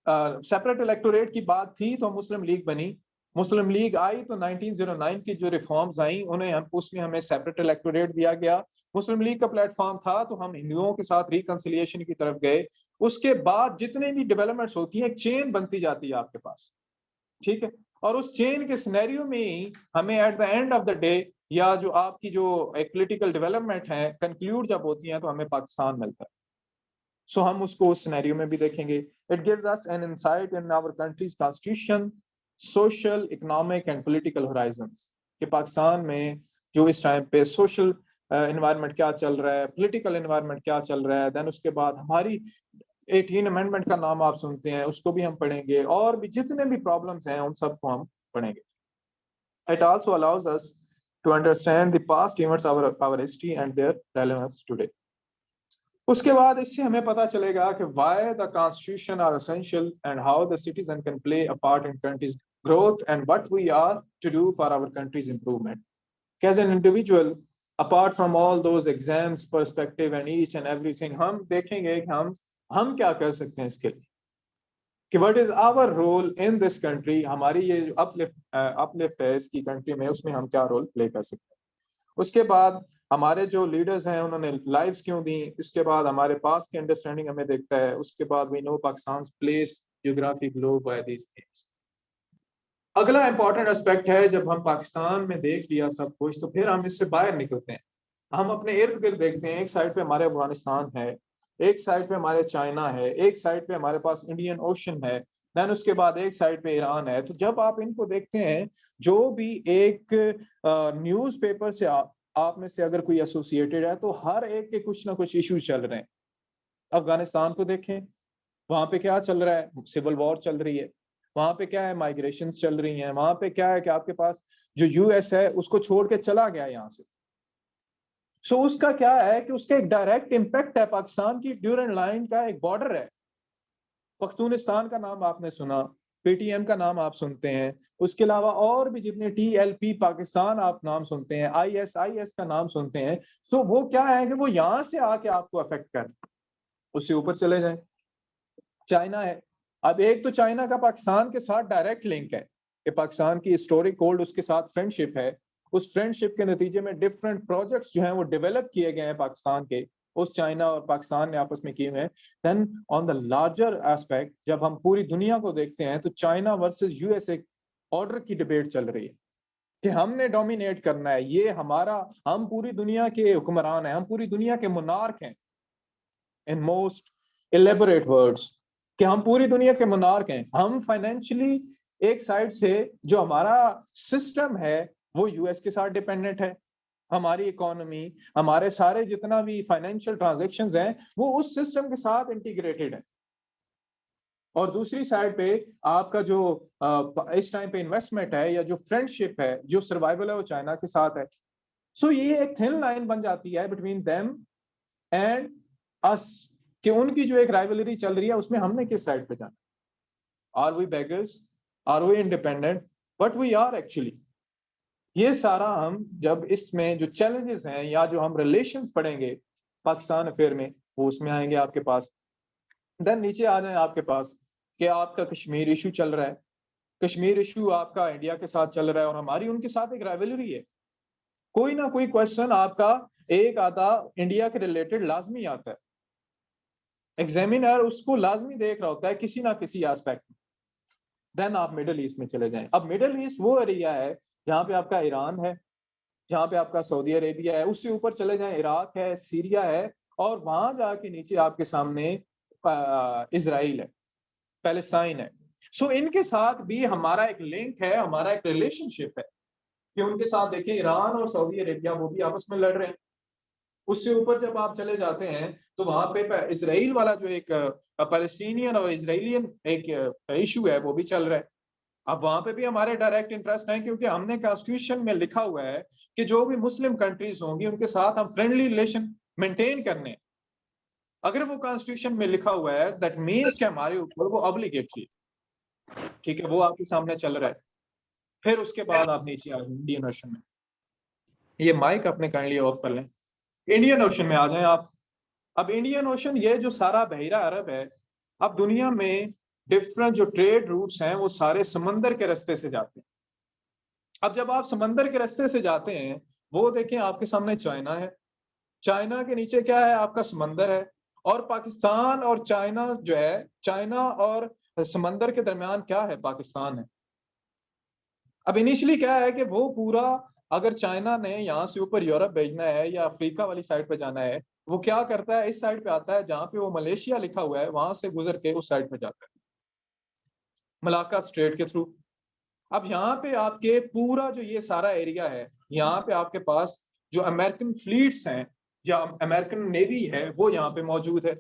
सेपरेट इलेक्टोरेट की बात थी तो मुस्लिम लीग बनी। मुस्लिम लीग आई तो 1909 की जो रिफॉर्म्स आई उन्हें उसमें हमें सेपरेट इलेक्टोरेट दिया गया। मुस्लिम लीग का प्लेटफॉर्म था तो हम हिंदुओं के साथ रिकंसिलिएशन की तरफ गए। उसके बाद जितने भी डेवलपमेंट्स होती हैं, एक चेन बनती जाती है आपके पास, ठीक है। और उस चेन के सिनेरियो में ही हमें at the end of the day, या जो आपकी जो एक पॉलिटिकल डेवलपमेंट है कंक्लूड जब होती है, तो हमें पाकिस्तान मिलता है। सो हम उसको उस सिनेरियो में भी देखेंगे। It gives us an insight in our country's constitution, social, economic and political horizons, कि पाकिस्तान में जो इस टाइम पे सोशल एनवायरनमेंट क्या चल रहा है, पॉलिटिकल एनवायरनमेंट क्या चल रहा है। देन उसके बाद हमारी 18 अमेंडमेंट का नाम आप सुनते हैं, उसको भी हम पढ़ेंगे, और भी जितने भी प्रॉब्लम्स हैं उन सबको हम पढ़ेंगे। It also allows us to understand the past events, our history and their relevance today. उसके बाद इससे हमें पता चलेगा कि why the constitution are essential and how the citizen can play a part in country's growth and what we are to do for our country's improvement. As an individual, apart from all those exams, perspective and each and everything, हम देखेंगे कि हम क्या कर सकते हैं इसके लिए, कि what is our role in this country, हमारी ये जो अपलिफ्ट है इसकी कंट्री में, उसमें हम क्या रोल प्ले कर सकते हैं। उसके बाद हमारे जो लीडर्स हैं उन्होंने लाइव्स क्यों दी, इसके बाद हमारे पास की अंडरस्टैंडिंग हमें देखता है, उसके बाद we know Pakistan place geography globe by these things. अगला इंपॉर्टेंट एस्पेक्ट है, जब हम पाकिस्तान में देख लिया सब कुछ तो फिर हम इससे बाहर निकलते हैं, हम अपने इर्द गिर्द देखते हैं। एक साइड पे हमारे अफगानिस्तान है, एक साइड पे हमारे चाइना है, एक साइड पे हमारे पास इंडियन ओशन है, देन उसके बाद एक साइड पे ईरान है। तो जब आप इनको देखते हैं, जो भी एक न्यूज पेपर से आप में से अगर कोई एसोसिएटेड है, तो हर एक के कुछ ना कुछ इश्यूज चल रहे हैं। अफगानिस्तान को देखें, वहां पे क्या चल रहा है, सिविल वॉर चल रही है। वहां पे क्या है, माइग्रेशन चल रही हैं। वहां पे क्या है कि आपके पास जो यूएस है उसको छोड़ के चला गया यहाँ से। सो उसका क्या है कि उसका एक डायरेक्ट इम्पैक्ट है, पाकिस्तान की ड्यूरन लाइन का एक बॉर्डर है। पख्तूनिस्तान का नाम आपने सुना, पीटीएम का नाम आप सुनते हैं, उसके अलावा और भी जितने टीएलपी पाकिस्तान आप नाम सुनते हैं, आईएसआईएस का नाम सुनते हैं। सो वो क्या है कि वो यहां से आके आपको अफेक्ट कर, उससे ऊपर चले जाए, चाइना है। अब एक तो चाइना का पाकिस्तान के साथ डायरेक्ट लिंक है कि पाकिस्तान की हिस्टोरिक कोल्ड उसके साथ फ्रेंडशिप है। उस फ्रेंडशिप के नतीजे में डिफरेंट प्रोजेक्ट्स जो हैं वो डेवलप किए गए हैं पाकिस्तान के, उस चाइना और पाकिस्तान ने आपस में किए हुए हैं। Then on the larger aspect, जब हम पूरी दुनिया को देखते हैं तो चाइना वर्सेस यूएसए ऑर्डर की डिबेट चल रही है कि हमने डोमिनेट करना है, ये हमारा, हम पूरी दुनिया के हुक्मरान हैं, हम पूरी दुनिया के मुनार्क हैं, इन मोस्ट इलेबोरेट वर्ड्स, कि हम पूरी दुनिया के मुनार्क हैं। हम फाइनेंशियली एक साइड से जो हमारा सिस्टम है वो यूएस के साथ डिपेंडेंट है, हमारी इकोनॉमी, हमारे सारे जितना भी फाइनेंशियल ट्रांजैक्शंस हैं वो उस सिस्टम के साथ इंटीग्रेटेड है। और दूसरी साइड पे आपका जो इस टाइम पे इन्वेस्टमेंट है या जो फ्रेंडशिप है, जो सर्वाइवल है, वो चाइना के साथ है। सो ये एक थिन लाइन बन जाती है बिटवीन देम एंड अस, कि उनकी जो एक राइवलरी चल रही है उसमें हमने किस साइड पे जाना। Are we beggars, are we independent, but we are actually. ये सारा हम जब इसमें जो चैलेंजेस हैं या जो हम रिलेशंस पढ़ेंगे पाकिस्तान अफेयर में, वो उसमें आएंगे आपके पास। देन नीचे आ जाए आपके पास कि आपका कश्मीर इशू चल रहा है, कश्मीर इशू आपका इंडिया के साथ चल रहा है और हमारी उनके साथ एक राइवलरी है। कोई ना कोई क्वेश्चन आपका एक आधा इंडिया के रिलेटेड लाजमी आता है, एग्जामिनर उसको लाजमी देख रहा होता है किसी ना किसी एस्पेक्ट में। देन आप मिडिल ईस्ट में चले जाएं। अब मिडिल ईस्ट वो एरिया है जहां पे आपका ईरान है, जहां पे आपका सऊदी अरेबिया है, उससे ऊपर चले जाएं इराक है, सीरिया है, और वहां जाके नीचे आपके सामने इजराइल है, पैलेस्टाइन है। सो इनके साथ भी हमारा एक लिंक है, हमारा एक रिलेशनशिप है कि उनके साथ देखिए ईरान और सऊदी अरेबिया वो भी आपस में लड़ रहे हैं। उससे ऊपर जब आप चले जाते हैं तो वहां पे इसराइल वाला जो एक पैलेस्टीनियन और इजराइलियन एक इशू है वो भी चल रहा है। अब वहां पे भी हमारे डायरेक्ट इंटरेस्ट है, क्योंकि हमने कॉन्स्टिट्यूशन में लिखा हुआ है कि जो भी मुस्लिम कंट्रीज होंगी उनके साथ हम फ्रेंडली रिलेशन मेंटेन करने हैं। अगर वो कॉन्स्टिट्यूशन में लिखा हुआ है दैट मीन्स कि हमारे ऊपर वो ऑब्लिगेटरी, ठीक है, वो आपके सामने चल रहा है। फिर उसके बाद आप नीचे आ जाए इंडियन ओशन में, ये माइक अपने काइंडली ऑफ कर लें। इंडियन ओशन में आ जाएं आप। अब इंडियन ओशन ये जो सारा बहिरा अरब है, अब दुनिया में डिफरेंट जो ट्रेड रूट्स हैं वो सारे समंदर के रास्ते से जाते हैं। अब जब आप समंदर के रास्ते से जाते हैं, वो देखें आपके सामने चाइना है, चाइना के नीचे क्या है, आपका समंदर है, और पाकिस्तान और चाइना जो है, चाइना और समंदर के दरमियान क्या है, पाकिस्तान है। अब इनिशियली क्या है कि वो पूरा, अगर चाइना ने यहाँ से ऊपर यूरोप भेजना है या अफ्रीका वाली साइड पे जाना है, वो क्या करता है, इस साइड पे आता है जहां पे वो मलेशिया लिखा हुआ है, वहां से गुजर के उस साइड पे जाता है मलाक्का स्ट्रेट के थ्रू। अब यहाँ पे आपके पूरा जो ये सारा एरिया है, यहाँ पे आपके पास जो अमेरिकन फ्लीट्स हैं या अमेरिकन नेवी है वो यहाँ पे मौजूद है।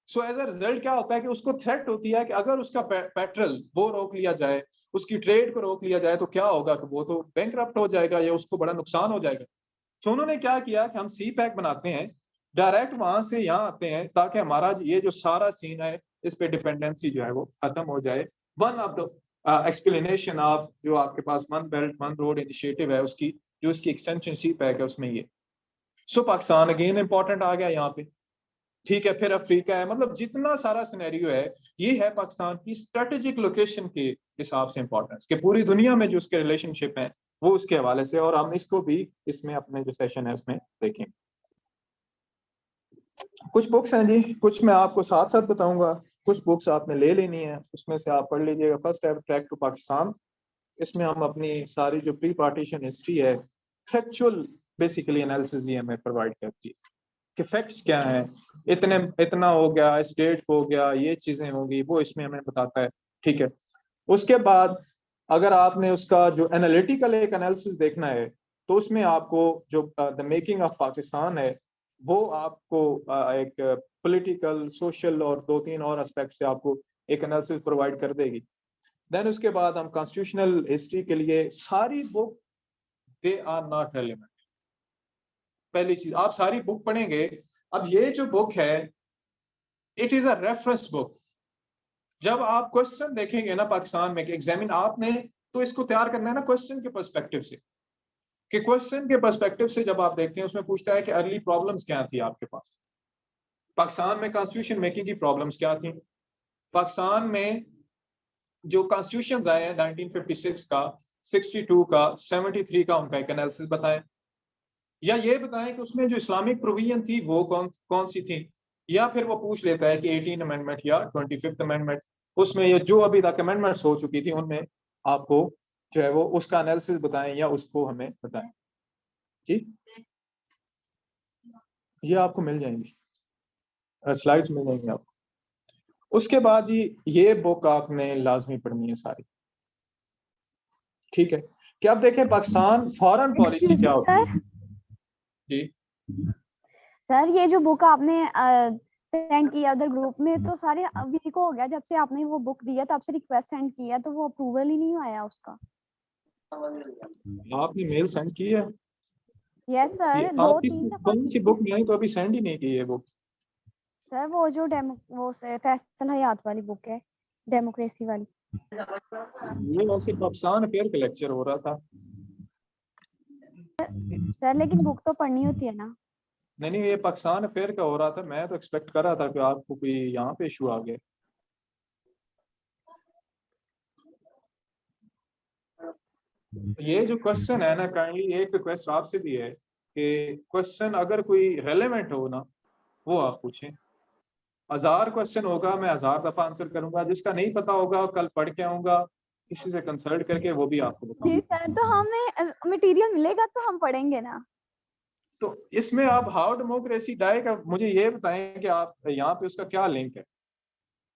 सो एज अ रिजल्ट क्या होता है कि उसको थ्रेट होती है कि अगर उसका पेट्रोल वो रोक लिया जाए, उसकी ट्रेड को रोक लिया जाए, तो क्या होगा कि वो तो बैंकरप्ट हो जाएगा या उसको बड़ा नुकसान हो जाएगा। तो उन्होंने क्या किया कि हम सी पैक बनाते हैं, डायरेक्ट वहां से यहाँ आते हैं ताकि हमारा ये जो सारा सीन है इस पे डिपेंडेंसी जो है वो खत्म हो जाए। One of the explanation of जो आपके पास one belt one road initiative है उसकी जो इसकी एक्सटेंशन सी पैक है उसमें ये। सो पाकिस्तान अगेन इंपॉर्टेंट आ गया यहाँ पे। ठीक है, फिर अफ्रीका है, मतलब जितना सारा सिनेरियो है, ये है पाकिस्तान की स्ट्रेटेजिक लोकेशन के हिसाब से इंपॉर्टेंस, कि पूरी दुनिया में जो उसके रिलेशनशिप है वो उसके हवाले से, और हम इसको भी इसमें अपने जो सेशन है उसमें देखें। कुछ बुक्स हैं जी, कुछ मैं आपको साथ साथ बताऊंगा, कुछ बुक्स आपने ले लेनी है, उसमें से आप पढ़ लीजिएगा। फर्स्ट ट्रैक टू पाकिस्तान, इसमें हम अपनी सारी जो प्री पार्टीशन हिस्ट्री है, फैक्चुअल बेसिकली एनालिसिस ये हमें प्रोवाइड करती है कि फैक्ट्स क्या हैं, इतने इतना हो गया, इस डेट को हो गया, ये चीजें होंगी, वो इसमें हमें बताता है। ठीक है, उसके बाद अगर आपने उसका जो एनालिटिकल एक एनालिसिस देखना है, तो उसमें आपको जो द मेकिंग ऑफ पाकिस्तान है, वो आपको एक पॉलिटिकल, सोशल और दो तीन और एस्पेक्ट से आपको एक एनालिसिस प्रोवाइड कर देगी। देन उसके बाद हम कॉन्स्टिट्यूशनल हिस्ट्री के लिए सारी book, they are not relevant. पहली चीज, आप सारी बुक पढ़ेंगे, अब ये जो बुक है, it is a reference book. जब आप क्वेश्चन देखेंगे ना पाकिस्तान में एग्जामिन आपने, तो इसको तैयार करना है ना क्वेश्चन के पर्सपेक्टिव से, कि क्वेश्चन के पर्सपेक्टिव से जब आप देखते हैं, उसमें पूछता है कि अर्ली प्रॉब्लम्स क्या थी आपके पास पाकिस्तान में, कॉन्स्टिट्यूशन मेकिंग की प्रॉब्लम्स क्या थी पाकिस्तान में, जो कॉन्स्टिट्यूशन आए हैं 1956 का, 62 का, 73 का, उनका एक एनालिसिस बताएं, या ये बताएं कि उसमें जो इस्लामिक प्रोविजन थी वो कौन कौन सी थी, या फिर वो पूछ लेता है कि 18 अमेंडमेंट या 25th अमेंडमेंट, उसमें ये जो अभी तक अमेंडमेंट्स हो चुकी थी उनमें आपको जो है वो उसका एनालिसिस बताएं या उसको हमें बताएं। ठीक, ये आपको मिल जाएंगी, स्लाइड्स मिल जाएंगी आपको। उसके बाद ये बुक आपने लाजमी पढ़नी है सारी। ठीक है, कि आप देखें पाकिस्तान फॉरेन पॉलिसी एक्सक्यूज क्या मी होती है। सर, जी सर ये जो बुक आपने सेंड किया उधर ग्रुप में, तो सारे वीक हो गया जब से आपने वो बुक दिया, तब से रिक्वेस्ट सेंड किया, तो वो अप्रूवल ही नहीं आया उसका। आपने मेल सेंड की है? यस ये सर, दो आपकी तीन दफा कौन सी की। बुक नहीं आई, तो अभी सेंड ही नहीं की ये बुक। सर वो जो वो फैसल हयात वाली बुक है, डेमोक्रेसी वाली। ये वैसे पाकिस्तान अफेयर का लेक्चर हो रहा था। सर लेकिन बुक तो पढ़नी होती है ना। नहीं नहीं, ये पाकिस्तान अफेयर का हो रहा था, मैं तो एक्सपेक्ट कर रहा था कि आपको कोई यहाँ पे इशू आ गया। ये जो क्वेश्चन है ना, काइंडली एक रिक्वेस्ट आपसे भी है कि क्वेश्चन अगर कोई रेलेवेंट हो ना, वो आप पूछें। 1000 क्वेश्चन होगा, मैं 1000 दफा आंसर करूंगा, जिसका नहीं पता होगा कल पढ़ के आऊंगा, किसी से कंसल्ट करके वो भी आपको जी बताऊंगा। सर, तो हमें मटेरियल मिलेगा तो हम पढ़ेंगे ना। तो इसमें आप हाउ डेमोक्रेसी डाई का मुझे ये बताएं कि आप यहाँ पे उसका क्या लिंक है।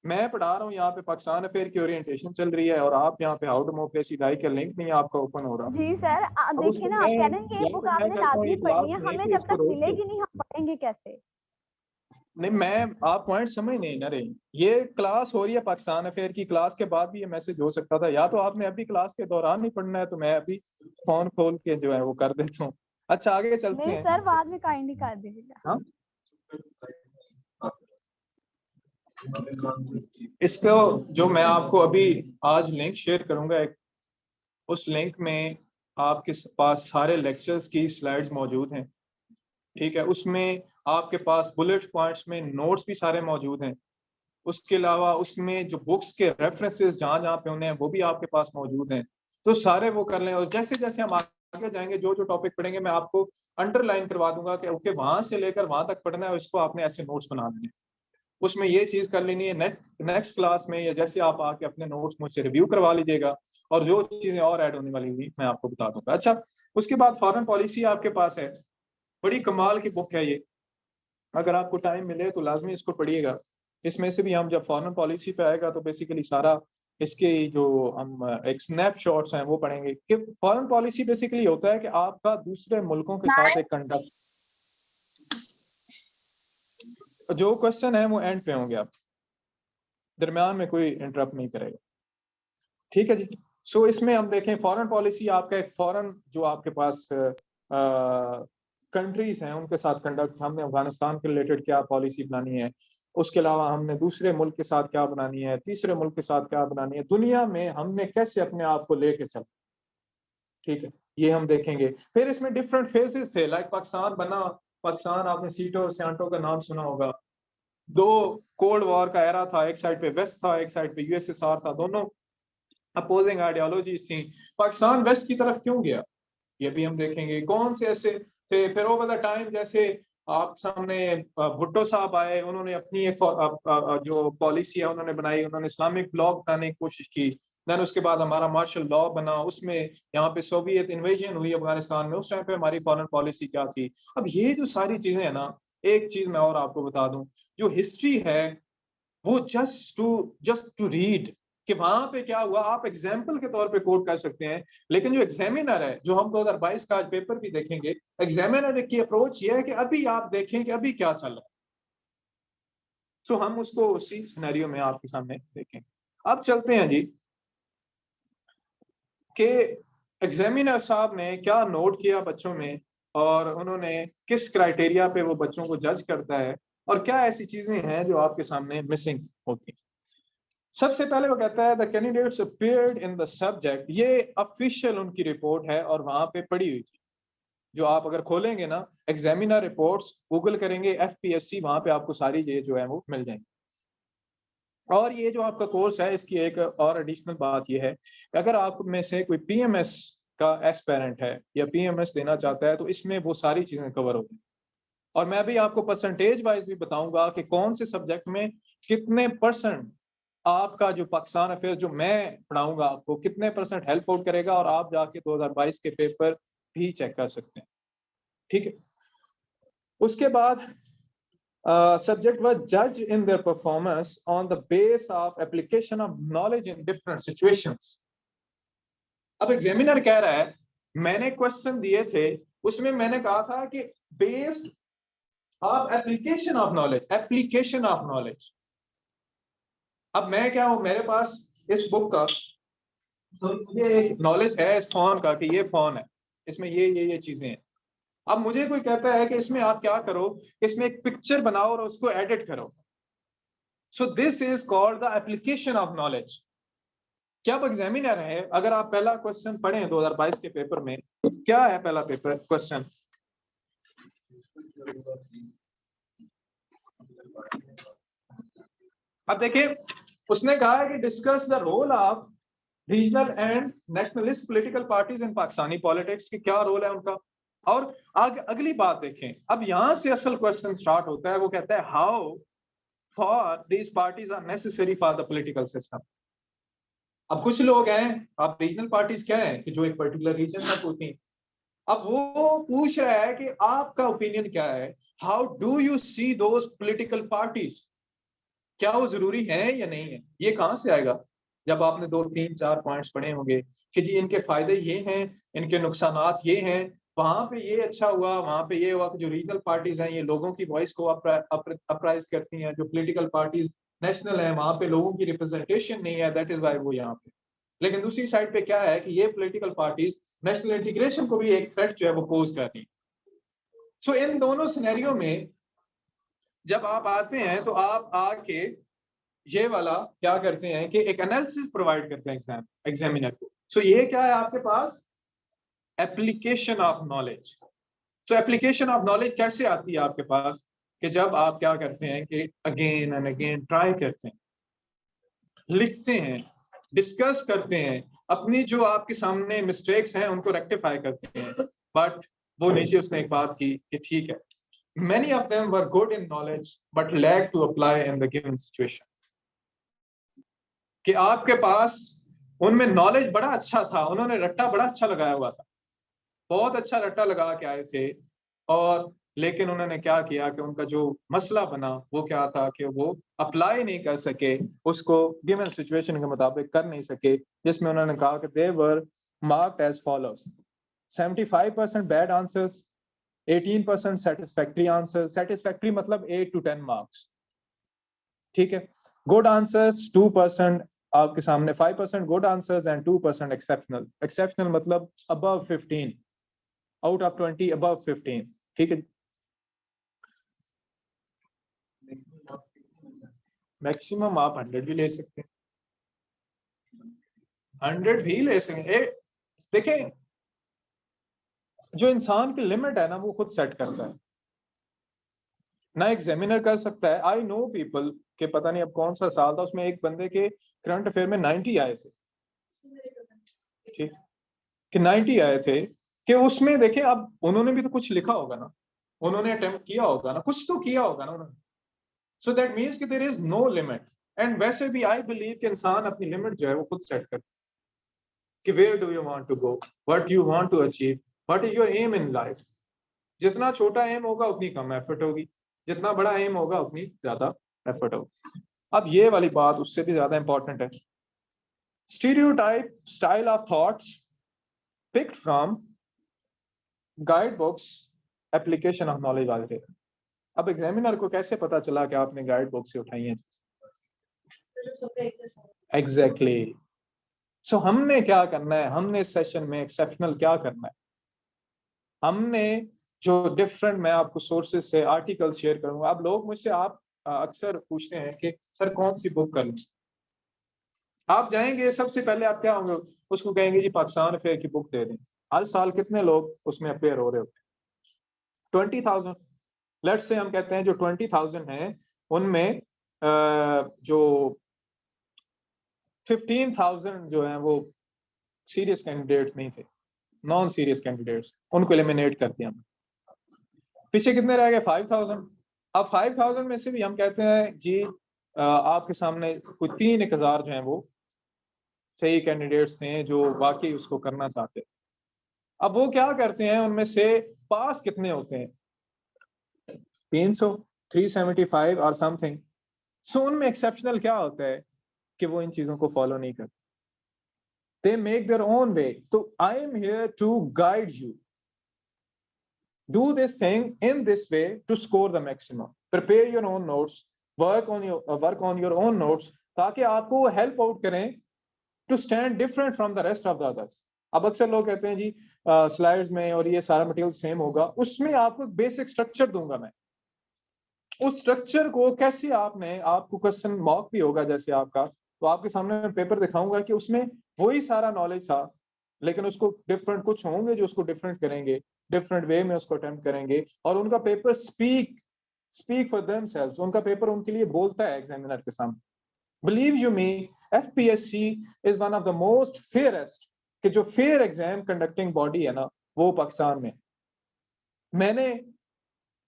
मैं पढ़ा रहा हूँ यहाँ पे पाकिस्तान अफेयर की ओरिएंटेशन चल रही है, और आप यहाँ पे हाउ डेमोक्रेसी डाई का लिंक नहीं आपका ओपन हो रहा। जी सर, अब देखिए उसको ना, मैं, आप कह रहे हैं ये या बुक तो मैं आपने कहता हूँ ये लाजमी पढ़नी क्लास है, हमें लेके जब इसको तक रोक के, मिलेगी नहीं हम पढ़ेंगे कैसे। नहीं मैं, आप पॉइंट समझ नहीं ना रही, ये क्लास हो रही है पाकिस्तान अफेयर की, क्लास के बाद भी ये मैसेज हो सकता था, या तो आपने अभी क्लास के दौरान ही पढ़ना है, तो मैं अभी फोन खोल के जो है वो कर देता हूँ। अच्छा आगे चलते नहीं हैं। सर, बाद में काइंडली कर दीजिएगा। हाँ, इसको जो मैं आपको अभी आज लिंक शेयर करूंगा एक, उस लिंक में आपके पास सारे लेक्चर्स की स्लाइड्स मौजूद हैं। ठीक है, उसमें आपके पास बुलेट पॉइंट्स में नोट्स भी सारे मौजूद हैं। उसके अलावा उसमें जो बुक्स के रेफरेंसेस जहाँ जहाँ पे होने हैं वो भी आपके पास मौजूद हैं। तो सारे वो कर लें, और जैसे जैसे हम आगे जाएंगे जो जो टॉपिक पढ़ेंगे मैं आपको अंडरलाइन करवा दूंगा कि ओके वहां से लेकर वहां तक पढ़ना है, इसको आपने ऐसे नोट्स बना देने। उसमें ये चीज कर लेनी है, नेक्स्ट क्लास में या जैसे आप आके अपने नोट्स मुझसे रिव्यू करवा लीजिएगा, और जो चीजें और ऐड होने वाली हुई मैं आपको बता दूंगा। अच्छा, उसके बाद फॉरेन पॉलिसी आपके पास है, बड़ी कमाल की बुक है ये, अगर आपको टाइम मिले तो लाजमी इसको पढ़िएगा। इसमें से भी हम जब फॉरेन पॉलिसी पे आएगा तो बेसिकली सारा इसके जो हम एक स्नैपशॉट्स हैं वो पढ़ेंगे, कि फॉरेन पॉलिसी बेसिकली होता है कि आपका दूसरे मुल्कों के साथ एक कंडक्ट, जो क्वेश्चन है वो एंड पे होंगे, आप दरम्यान में कोई इंटरप्ट नहीं करेगा। ठीक है जी। सो इसमें हम देखें फॉरेन पॉलिसी, आपका एक फॉरेन जो आपके पास कंट्रीज हैं उनके साथ कंडक्ट, हमने अफगानिस्तान के रिलेटेड क्या पॉलिसी बनानी है, उसके अलावा हमने दूसरे मुल्क के साथ क्या बनानी है, तीसरे मुल्क के साथ क्या बनानी है, दुनिया में हमने कैसे अपने आप को लेके चल। ठीक है, ये हम देखेंगे। फिर इसमें डिफरेंट फेजेस थे, लाइक पाकिस्तान बना, पाकिस्तान आपने सीटो और सियांटो का नाम सुना होगा, दो कोल्ड वॉर का एरा था, एक साइड पे वेस्ट था, एक साइड पे यूएसएसआर था, दोनों अपोजिंग आइडियोलॉजीज थी। पाकिस्तान वेस्ट की तरफ क्यों गया, ये भी हम देखेंगे। कौन से ऐसे थे फिर ओवर द टाइम, जैसे आप सामने भुट्टो साहब आए, उन्होंने अपनी एक जो पॉलिसी है उन्होंने बनाई, उन्होंने इस्लामिक ब्लॉक बनाने की कोशिश की। देन उसके बाद हमारा मार्शल लॉ बना, उसमें यहाँ पे सोवियत इन्वेजन हुई अफगानिस्तान में, उस टाइम पे हमारी फॉरेन पॉलिसी क्या थी। अब ये जो सारी चीजें है ना, एक चीज मैं और आपको बता दूं, जो हिस्ट्री है वो जस्ट टू रीड कि वहां पे क्या हुआ, आप एग्जाम्पल के तौर पे कोट कर सकते हैं। लेकिन जो एग्जामिनर है, जो हम 2022 का आज पेपर भी देखेंगे, एग्जामिनर की अप्रोच ये है कि अभी आप देखें कि अभी क्या चल रहा है। सो हम उसको उसी सिनेरियो में आपके सामने देखेंगे। अब चलते हैं जी कि एग्जामिनर साहब ने क्या नोट किया बच्चों में, और उन्होंने किस क्राइटेरिया पे वो बच्चों को जज करता है, और क्या ऐसी चीजें हैं जो आपके सामने मिसिंग होती हैं। सबसे पहले वो कहता है the candidates appeared in the subject, ये ऑफिशियल उनकी रिपोर्ट है और वहां पे पड़ी हुई थी। जो आप अगर खोलेंगे ना एग्जामिनर रिपोर्ट्स, गूगल करेंगे एफपीएससी, वहां पे आपको सारी ये जो है वो मिल जाएंगी। और ये जो आपका कोर्स है, इसकी एक और एडिशनल बात ये है कि अगर आप में से कोई पीएमएस का एस्पेरेंट है या पीएमएस देना चाहता है, तो इसमें वो सारी चीजें कवर होगी। और मैं भी आपको परसेंटेज वाइज भी बताऊंगा कि कौन से सब्जेक्ट में कितने परसेंट आपका जो पाकिस्तान अफेयर जो मैं पढ़ाऊंगा आपको कितने परसेंट हेल्प आउट करेगा, और आप जाके 2022 के पेपर भी चेक कर सकते हैं। ठीक है। उसके बाद subject was judged in their performance on the base of application of knowledge in different situations. अब एग्जामिनर कह रहा है, मैंने क्वेश्चन दिए थे, उसमें मैंने कहा था कि based of application of knowledge, application of knowledge. अब मैं क्या हूं, मेरे पास इस बुक का ये नॉलेज है इस फोन का कि ये फोन है, इसमें ये चीजें हैं। अब मुझे कोई कहता है कि इसमें आप क्या करो, इसमें एक पिक्चर बनाओ और उसको एडिट करो। So this is called the application of knowledge. क्या आप एग्जामिनर है, अगर आप पहला क्वेश्चन पढ़ें 2022 के पेपर में, क्या है पहला पेपर क्वेश्चन? अब देखिए, उसने कहा है कि discuss the role of regional and nationalist political parties in Pakistani politics, की क्या रोल है उनका। और आगे अगली बात देखें, अब यहां से असल क्वेश्चन स्टार्ट होता है। वो कहता है how for these parties are necessary for the political system. अब कुछ लोग हैं, आप रीजनल पार्टीज क्या है कि जो एक पर्टिकुलर रीजन में होती हैं। अब वो पूछ रहा है कि आपका ओपिनियन क्या है, how do you C those political parties, क्या वो जरूरी है या नहीं है। ये कहां से आएगा, जब आपने 2 3 4 पॉइंट्स पढ़े होंगे कि जी इनके फायदे ये हैं, इनके नुकसानात ये हैं, वहां पे ये अच्छा हुआ, वहां पे ये हुआ कि जो रीजनल पार्टीज हैं ये लोगों की वॉइस को अपराइज करती हैं, जो पॉलिटिकल पार्टीज नेशनल है वहां पे लोगों की रिप्रेजेंटेशन नहीं है, दैट इज वाई वो यहाँ पे। लेकिन दूसरी साइड पे क्या है कि ये पॉलिटिकल पार्टीज नेशनल इंटीग्रेशन को भी एक थ्रेट जो है वो पोज कर रही है। सो इन दोनों सिनेरियो में जब आप आते हैं तो आप आके ये वाला क्या करते हैं कि एक एनालिसिस प्रोवाइड करते हैं एग्जामिनर को। सो ये क्या है आपके पास, application of knowledge. So application of knowledge कैसे आती है आपके पास, कि जब आप क्या करते हैं कि अगेन एंड अगेन ट्राई करते हैं, लिखते हैं, डिस्कस करते हैं, अपनी जो आपके सामने मिस्टेक्स हैं उनको रेक्टिफाई करते हैं। बट वो नीचे उसने एक बात की कि ठीक है, many of them were good in knowledge but lack to apply in the given situation। कि आपके पास उनमें नॉलेज बड़ा अच्छा था, उन्होंने रट्टा बड़ा अच्छा लगाया हुआ था, बहुत अच्छा रट्टा लगा के आए थे, और लेकिन उन्होंने क्या किया कि उनका जो मसला बना वो क्या था कि वो अप्लाई नहीं कर सके, उसको गिवन सिचुएशन के मुताबिक कर नहीं सके, जिसमें उन्होंने कहा कि they were marked as follows: 75% bad answers, 18% satisfactory answer. Satisfactory मतलब 8 to 10 मार्क्स। ठीक है। गुड आंसर्स 2%, आपके सामने 5% good answers and 2% exceptional. Exceptional मतलब अबव 15 आउट ऑफ 20, अबव 15। ठीक है। मैक्सिमम आप 100 भी ले सकते हैं, 100 भी ले सकते हैं। देखें, जो इंसान की लिमिट है ना वो खुद सेट करता है। ना एग्जामिनर कर सकता है। आई नो पीपल के पता नहीं अब कौन सा साल था, उसमें एक बंदे के करंट अफेयर में 90 आए थे, ठीक, कि 90 आए थे, कि उसमें देखे अब उन्होंने भी तो कुछ लिखा होगा ना, उन्होंने अटेम्प्ट किया होगा ना, कुछ तो किया होगा ना उन्होंने। सो दैट मीन्स कि there is no limit. And वैसे भी आई बिलीव कि इंसान अपनी लिमिट जो है वो खुद सेट करता है कि where do you want to go, what you want to achieve, what is your aim in life. जितना छोटा एम होगा उतनी कम एफर्ट होगी, जितना बड़ा एम होगा उतनी ज्यादा एफर्ट होगी। अब ये वाली बात उससे भी ज्यादा इंपॉर्टेंट है। Stereotype style of thoughts picked from guide books application of knowledge वाले। अब एग्जामिनर को कैसे पता चला कि आपने गाइड बुक से उठाई है? एग्जैक्टली। सो हमने क्या करना है, हमने इस सेशन में एक्सेप्शनल क्या करना है, हमने जो डिफरेंट, मैं आपको सोर्सेज से आर्टिकल शेयर करूंगा। अब लोग मुझसे आप अक्सर पूछते हैं कि सर कौन सी बुक कर लूं। आप जाएंगे सबसे पहले आप क्या होंगे, उसको कहेंगे जी पाकिस्तान अफेयर की बुक दे दें। हर साल कितने लोग उसमें अपेयर हो रहे होते हैं? 20,000। लेट्स से हम कहते हैं जो 20,000 हैं उनमें जो 15,000 जो हैं वो सीरियस कैंडिडेट्स नहीं थे, नॉन सीरियस कैंडिडेट्स, उनको एलिमिनेट कर दिया। पीछे कितने रह गए? 5,000। अब 5,000 में से भी हम कहते हैं जी आपके सामने कोई 3,000 जो हैं वो सही कैंडिडेट्स थे जो वाकई उसको करना चाहते। अब वो क्या करते हैं, उनमें से पास कितने होते हैं? 300, 375 और समथिंग। सो उनमें एक्सेप्शनल क्या होता है कि वो इन चीजों को फॉलो नहीं करते, they make their own way. So I am here to guide you. Do this thing in this way to score the maximum. Prepare your own notes, work on your own notes, ताकि आपको help out करें to stand different from the rest of the others. अब अक्सर लोग कहते हैं जी slides में और ये सारा मटेरियल सेम होगा, उसमें आपको बेसिक स्ट्रक्चर दूंगा मैं। उस स्ट्रक्चर को कैसे आपने, आपको क्वेश्चन मॉक भी होगा जैसे आपका, तो आपके सामने पेपर दिखाऊंगा कि उसमें वही सारा नॉलेज था, लेकिन उसको डिफरेंट कुछ होंगे जो उसको डिफरेंट करेंगे, डिफरेंट वे में उसको अटेम्प्ट करेंगे, और उनका पेपर स्पीक फॉर देमसेल्व्स। उनका पेपर उनके लिए बोलता है एग्जामिनर के सामने। Believe you me, FPSC is one of the most fairest, कि जो फेयर एग्जाम कंडक्टिंग बॉडी है ना वो पाकिस्तान में। मैंने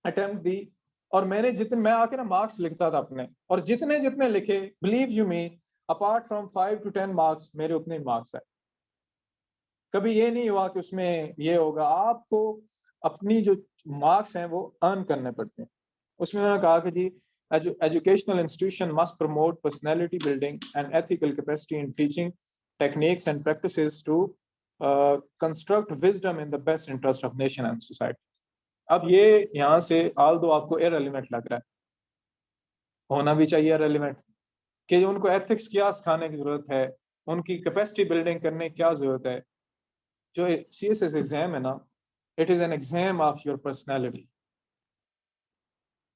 अटेम्प्ट दी और मैंने जितने, मैं आके ना मार्क्स लिखता था अपने, और जितने जितने लिखे, believe you me, apart from 5 to 10 marks, मेरे उतने मार्क्स आए। कभी ये नहीं हुआ कि उसमें ये होगा। आपको अपनी जो मार्क्स हैं वो अर्न करने पड़ते हैं। उसमें उन्होंने कहा कि जी educational institution must promote personality building and ethical capacity in teaching techniques and practices to construct wisdom in the best interest of nation and society. अब ये यहाँ से आल दो आपको इररिलेवेंट लग रहा है, होना भी चाहिए इररिलेवेंट, कि उनको एथिक्स क्या सिखाने की जरूरत है, उनकी कैपेसिटी बिल्डिंग करने की क्या जरूरत है। जो सीएसएस एग्जाम है ना, it is an exam of your personality.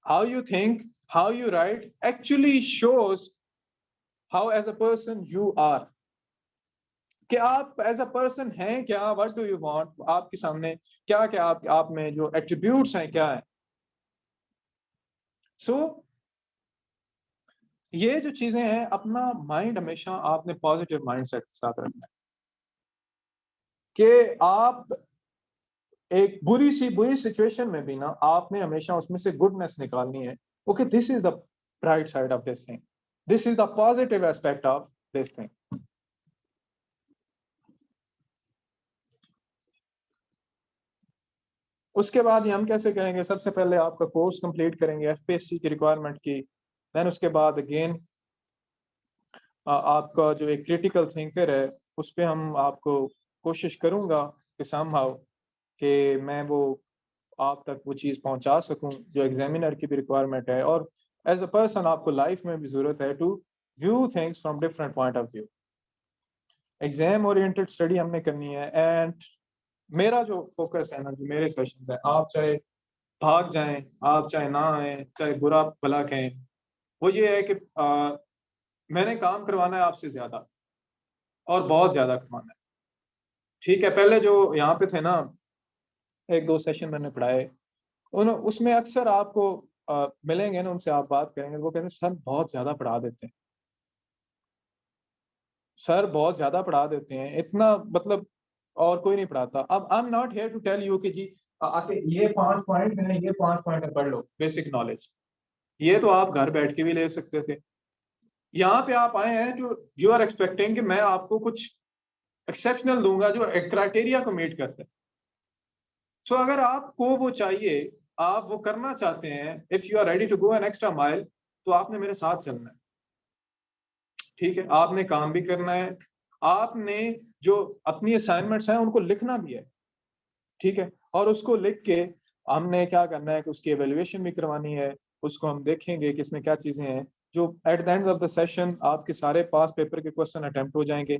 How you think, how you write actually shows how as a person you are, कि आप एज अ पर्सन हैं क्या, व्हाट डू यू वांट, आपके सामने क्या क्या आप में जो एट्रीब्यूट्स हैं क्या है। सो ये जो चीजें हैं, अपना माइंड हमेशा आपने पॉजिटिव माइंडसेट के साथ रखना है, कि आप एक बुरी सिचुएशन में भी ना आपने हमेशा उसमें से गुडनेस निकालनी है। Okay, this is the bright side of this thing, this is the positive aspect of this thing. उसके बाद हम कैसे करेंगे, सबसे पहले आपका कोर्स कंप्लीट करेंगे एफपीएससी की रिक्वायरमेंट की, देन उसके बाद अगेन आपका जो एक क्रिटिकल थिंकर है उस पर हम आपको कोशिश करूंगा कि समहाउ कि मैं वो आप तक वो चीज़ पहुंचा सकूं जो एग्जामिनर की भी रिक्वायरमेंट है, और एज अ पर्सन आपको लाइफ में भी जरूरत है to view things from different point of view. Exam oriented study हमने करनी है। एंड मेरा जो फोकस है ना, जो मेरे सेशन है, आप चाहे भाग जाएं, आप चाहे ना आए, चाहे बुरा भला कहें, वो ये है कि मैंने काम करवाना है आपसे ज्यादा, और बहुत ज्यादा करवाना है। ठीक है, पहले जो यहाँ पे थे ना, एक दो सेशन मैंने पढ़ाए, उसमें अक्सर आपको मिलेंगे ना उनसे, आप बात करेंगे, वो कहते हैं सर बहुत ज्यादा पढ़ा देते हैं, सर बहुत ज्यादा पढ़ा देते हैं, इतना मतलब और कोई नहीं पढ़ाता। अब I am not here to tell you कि जी आके ये 5 पॉइंट है, ये 5 पॉइंट है, पढ़ लो बेसिक नॉलेज, ये तो आप घर बैठ के भी ले सकते थे। यहाँ पे आप आए हैं जो यू आर एक्सपेक्टिंग कि मैं आपको कुछ एक्सेप्शनल दूंगा जो एक क्राइटेरिया को मीट करते हैं। सो अगर आपको वो चाहिए, आप वो करना चाहते हैं, if you are ready to go an extra mile, तो आपने मेरे साथ चलना है। ठीक है, आपने काम भी करना है, आपने जो अपनी असाइनमेंट्स हैं उनको लिखना भी है। ठीक है, और उसको लिख के हमने क्या करना है कि उसकी एवेल्युएशन भी करवानी है, उसको हम देखेंगे कि इसमें क्या चीजें हैं जो at the end of the session आपके सारे पास पेपर के क्वेश्चन अटेम्प्ट हो जाएंगे।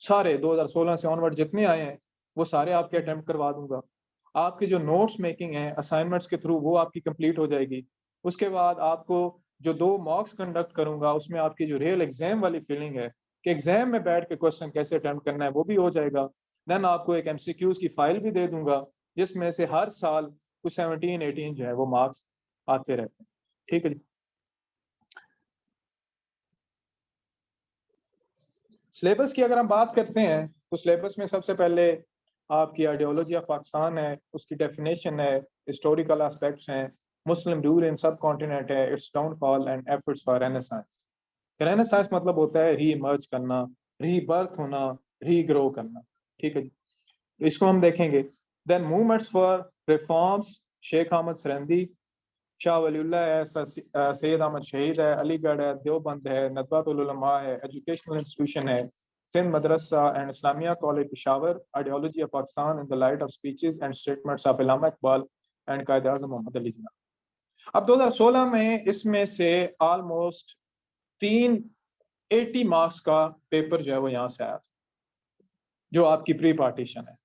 सारे 2016 से ऑनवर्ड जितने आए हैं वो सारे आपके अटेम्प्ट करवा दूंगा। आपकी जो नोट्स मेकिंग है असाइनमेंट्स के थ्रू वो आपकी कंप्लीट हो जाएगी। उसके बाद आपको जो 2 मॉक्स कंडक्ट करूंगा उसमें आपकी जो रियल एग्जाम वाली फीलिंग है कि एग्जाम में बैठ के क्वेश्चन कैसे अटेम्प्ट करना है वो भी हो जाएगा। देन आपको एक एमसीक्यूज की फाइल भी दे दूंगा जिसमें से हर साल कुछ 17-18 जो है वो मार्क्स आते रहते हैं। ठीक है जी। सिलेबस की अगर हम बात करते हैं तो सिलेबस में सबसे पहले आपकी आइडियोलॉजी ऑफ पाकिस्तान है, उसकी डेफिनेशन है, हिस्टोरिकल एस्पेक्ट्स हैं, मुस्लिम रूल इन सब कॉन्टिनेंट है, it's downfall and efforts for renaissance. Renaissance मतलब होता है री इमर्ज करना, रीबर्थ होना, रीग्रो करना। ठीक है जी, इसको हम देखेंगे। Then movements for reforms, Sheikh Ahmad Sirhindi, Shah Waliullah है, सैयद अहमद शहीद है, अलीगढ़ है, देवबंद है, नदवातुल उलमा है, एजुकेशनल इंस्टीट्यूशन है, Sindh Madrasa and Islamia college Peshawar, ideology of Pakistan in the light of speeches and statements of Allama Iqbal and Quaid Azam Mohammad Ali Jinnah. अब 2016 में इसमें से ऑलमोस्ट 380 मार्क्स का पेपर जो है वो यहाँ से आया था, जो आपकी प्री पार्टीशन है।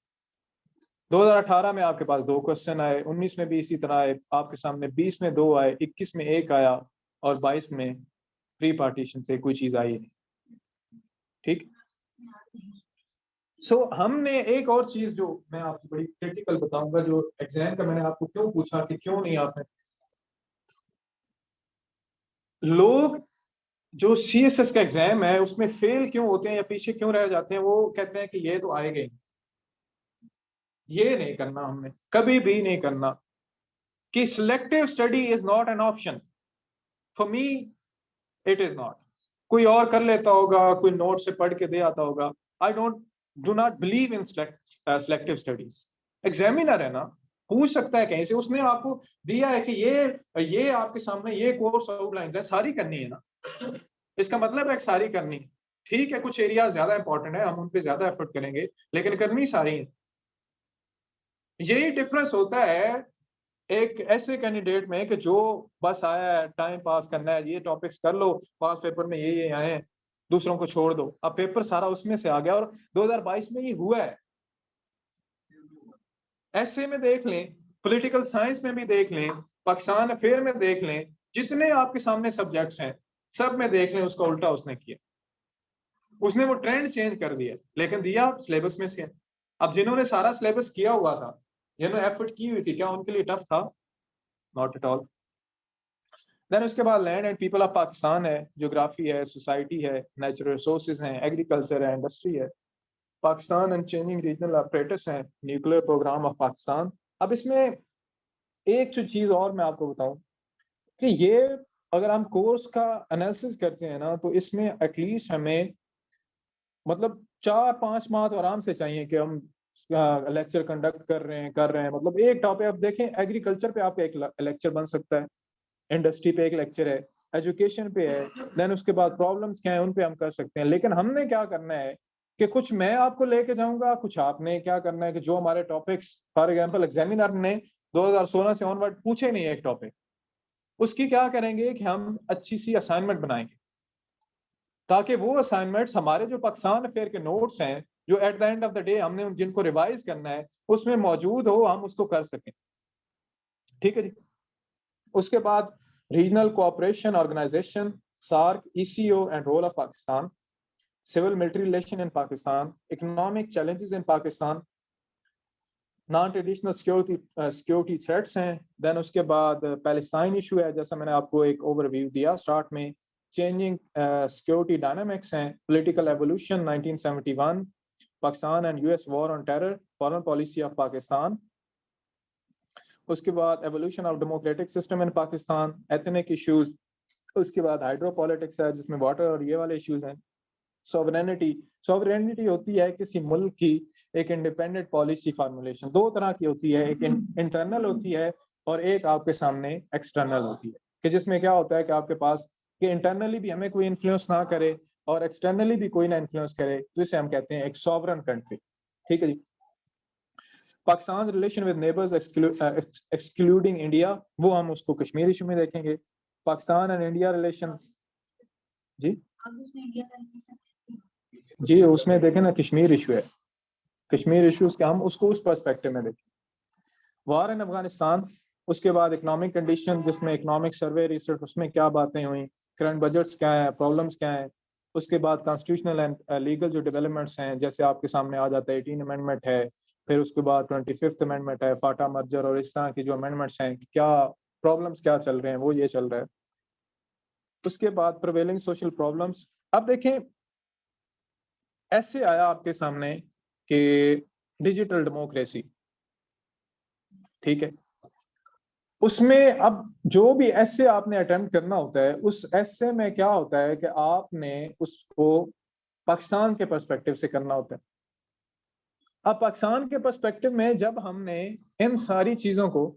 2018 में आपके पास 2 क्वेश्चन आए, 19 में भी इसी तरह आए आपके सामने, 20 में 2 आए, 21 में 1 आया और 22 में प्री पार्टीशन से कोई चीज आई नहीं। ठीक, सो हमने एक और चीज जो मैं आपको बड़ी क्रिटिकल बताऊंगा, जो एग्जाम का मैंने आपको क्यों पूछा कि क्यों नहीं आते लोग, जो सीएसएस का एग्जाम है उसमें फेल क्यों होते हैं या पीछे क्यों रह जाते हैं, वो कहते हैं कि ये तो आएगा ही। ये नहीं करना, हमने कभी भी नहीं करना कि selective study is not an option for me, it is not. कोई और कर लेता होगा, कोई नोट से पढ़ के दे आता होगा। I do not believe in selective studies. Examiner है ना, पूछ सकता है कहीं से, उसने आपको दिया है कि ये आपके सामने ये कोर्स आउटलाइंस है, सारी करनी है ना, इसका मतलब है सारी करनी। ठीक है, कुछ एरिया ज्यादा इंपॉर्टेंट है, हम उन पे ज्यादा एफर्ट करेंगे, लेकिन करनी सारी है। यही डिफरेंस होता है एक ऐसे कैंडिडेट में कि जो बस आया है टाइम पास करना है, ये टॉपिक्स कर लो, पास पेपर में ये आए हैं, दूसरों को छोड़ दो। अब पेपर सारा उसमें से आ गया और 2022 में ये हुआ है। ऐसे में देख लें, पॉलिटिकल साइंस में भी देख लें, पाकिस्तान अफेयर में देख लें, जितने आपके सामने सब्जेक्ट्स हैं सब में देख लें, उसका उल्टा उसने किया। उसने वो ट्रेंड चेंज कर दिया, लेकिन दिया सिलेबस में से। अब जिन्होंने सारा सिलेबस किया हुआ था, जिन्होंने एफर्ट की हुई थी, क्या उनके लिए टफ था? Not at all. देन उसके बाद land and people of Pakistan है, ज्योग्राफी है, सोसाइटी है, नेचुरल रिसोर्सेज हैं, एग्रीकल्चर है, इंडस्ट्री है, Pakistan and changing regional operators हैं, न्यूक्लियर प्रोग्राम ऑफ पाकिस्तान। अब इसमें एक जो चीज और मैं आपको बताऊं कि ये अगर हम कोर्स का एनालिसिस करते हैं ना, तो इसमें एटलीस्ट हमें मतलब 4-5 माह तो आराम से चाहिए कि हम लेक्चर कंडक्ट कर रहे हैं मतलब एक टॉपिक। अब देखें, एग्रीकल्चर पे आपका एक लेक्चर बन सकता है, इंडस्ट्री पे एक लेक्चर है, एजुकेशन पे है, देन उसके बाद प्रॉब्लम्स क्या है उन पे हम कर सकते हैं। लेकिन हमने क्या करना है कि कुछ मैं आपको लेके जाऊंगा, कुछ आपने क्या करना है कि जो हमारे टॉपिक्स, फॉर एग्जांपल एग्जामिनर ने 2016 से ऑनवर्ड पूछे नहीं एक टॉपिक, उसकी क्या करेंगे कि हम अच्छी सी असाइनमेंट बनाएंगे, ताकि वो असाइनमेंट्स हमारे जो पाकिस्तान अफेयर के नोट्स हैं, जो at the end of the day हमने जिनको रिवाइज करना है, उसमें मौजूद हो, हम उसको कर सकें। ठीक है जी। उसके बाद regional cooperation organisation, SAARC, ECO and role of Pakistan, civil military relation in Pakistan, economic challenges in Pakistan, non traditional security threats हैं। देन उसके बाद पैलेस्टाइन इशू है, जैसा मैंने आपको एक ओवरव्यू दिया स्टार्ट में। चेंजिंग सिक्योरिटी डायनामिक्स हैं। Political evolution 1971, Pakistan and US war on terror, foreign policy of Pakistan. उसके बाद evolution of democratic system in Pakistan, ethnic issues. उसके बाद हाइड्रोपॉलिटिक्स है जिसमें वाटर और ये वाले इश्यूज हैं। सॉवरेनिटी होती है किसी मुल्क की एक इंडिपेंडेंट पॉलिसी फार्मूलेशन। दो तरह की होती है, एक इंटरनल होती है और एक आपके सामने एक्सटर्नल होती है, कि जिसमें क्या होता है कि आपके पास कि इंटरनली भी हमें कोई इन्फ्लुएंस ना करे और एक्सटर्नली भी कोई ना इन्फ्लुएंस करे, तो इसे हम कहते हैं एक सॉवरन कंट्री। ठीक है जी। Pakistan relation with neighbours excluding India, वो हम उसको कश्मीर इशू में देखेंगे। पाकिस्तान एंड इंडिया रिलेशन, जी उसमें देखें ना कश्मीर इशू है, कश्मीर इश्यूज के हम उसको उस पर्सपेक्टिव में देखें। वार इन अफगानिस्तान, उसके बाद इकोनॉमिक कंडीशन जिसमें इकोनॉमिक सर्वे रिसर्च, उसमें क्या बातें हुई, करंट बजट्स क्या है, प्रॉब्लम्स क्या हैं। उसके बाद कॉन्स्टिट्यूशनल एंड लीगल जो डेवलपमेंट्स हैं, जैसे आपके सामने आ जाता है 18 अमेंडमेंट है, फिर उसके बाद 25th अमेंडमेंट है, फाटा मर्जर और इस तरह की जो अमेंडमेंट्स हैं, क्या प्रॉब्लम्स क्या चल रहे हैं, वो ये चल रहा है। उसके बाद प्रिवेलिंग सोशल प्रॉब्लम्स। अब देखें ऐसे आया आपके सामने कि डिजिटल डेमोक्रेसी, ठीक है, उसमें अब जो भी ऐसे आपने अटेम्प्ट करना होता है, उस ऐसे में क्या होता है कि आपने उसको पाकिस्तान के पर्सपेक्टिव से करना होता है। अब पाकिस्तान के पर्सपेक्टिव में जब हमने इन सारी चीजों को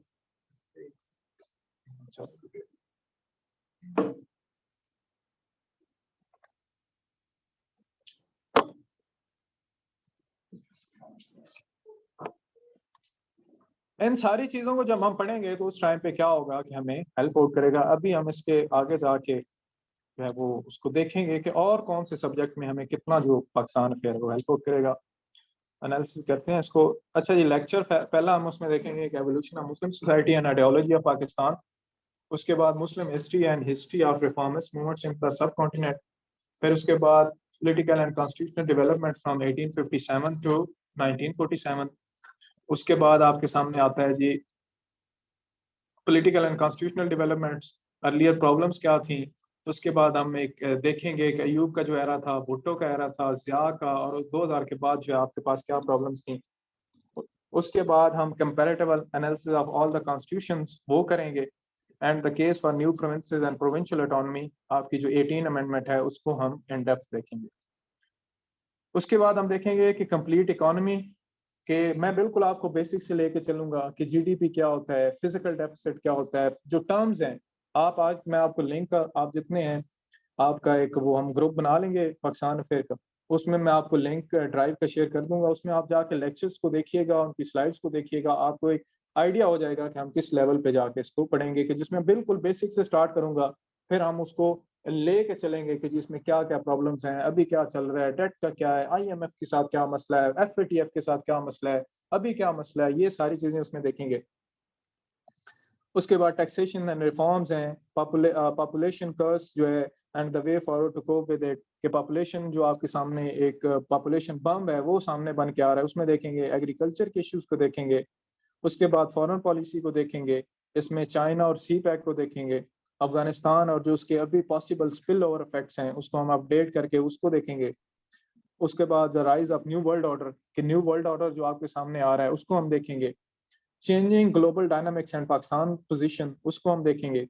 जब हम पढ़ेंगे तो उस टाइम पे क्या होगा कि हमें हेल्प आउट करेगा। अभी हम इसके आगे जाके जो है वो उसको देखेंगे कि और कौन से सब्जेक्ट में हमें कितना जो पाकिस्तान अफेयर है वो हेल्प आउट करेगा। एनालिसिस करते हैं इसको। अच्छा जी, लेक्चर पहला हम उसमें देखेंगे कि evolution of Muslim society and ideology of Pakistan. उसके बाद Muslim history and history of reformist movements in the subcontinent. फिर उसके बाद political and constitutional development from 1857 to 1947। उसके बाद आपके सामने आता है जी political and constitutional developments, earlier problems क्या थी। उसके बाद हम एक देखेंगे कि अयूब का जो एरा था, भुट्टो का एरा था, ज़िया का, और 2000 के बाद जो है आपके पास क्या प्रॉब्लम्स थी। उसके बाद हम comparative analysis of all the constitutions वो करेंगे and the case for new provinces and provincial autonomy, आपकी जो 18 अमेंडमेंट है उसको हम इन डेप्थ देखेंगे। उसके बाद हम देखेंगे कि कंप्लीट इकोनॉमी के मैं बिल्कुल आपको बेसिक से लेके चलूंगा कि जीडीपी क्या होता है, फिजिकल डेफिसिट क्या होता है, जो टर्म्स हैं। आप आज मैं आपको लिंक, आप जितने हैं आपका एक वो हम ग्रुप बना लेंगे पाकिस्तान अफेयर का, उसमें मैं आपको लिंक ड्राइव का शेयर कर दूंगा। उसमें आप जाके लेक्चर्स को देखिएगा, उनकी स्लाइड्स को देखिएगा, आपको एक आइडिया हो जाएगा कि हम किस लेवल पे जाके इसको पढ़ेंगे, कि जिसमें बिल्कुल बेसिक से स्टार्ट करूंगा, फिर हम उसको लेके चलेंगे कि जिसमें क्या क्या प्रॉब्लम्स हैं, अभी क्या चल रहा है, डेट का क्या है, आईएमएफ के साथ क्या मसला है, एफएटीएफ के साथ क्या मसला है, अभी क्या मसला है, ये सारी चीजें उसमें देखेंगे। उसके बाद टैक्सेशन एंड रिफॉर्म्स हैं, पॉपुलेशन कर्स जो है and the way forward to cope with it, कि पॉपुलेशन जो आपके सामने एक पॉपुलेशन बम है वो सामने बन के आ रहा है, उसमें देखेंगे। एग्रीकल्चर के इश्यूज को देखेंगे। उसके बाद फॉरेन पॉलिसी को देखेंगे, इसमें चाइना और सी पैक को देखेंगे। अफगानिस्तान और जो उसके अभी पॉसिबल स्पिल ओवर इफेक्ट्स हैं उसको हम अपडेट करके उसको देखेंगे। उसके बाद the rise of new world order, कि न्यू वर्ल्ड ऑर्डर जो आपके सामने आ रहा है उसको हम देखेंगे। Changing global dynamics and Pakistan position, उसको हम देखेंगे।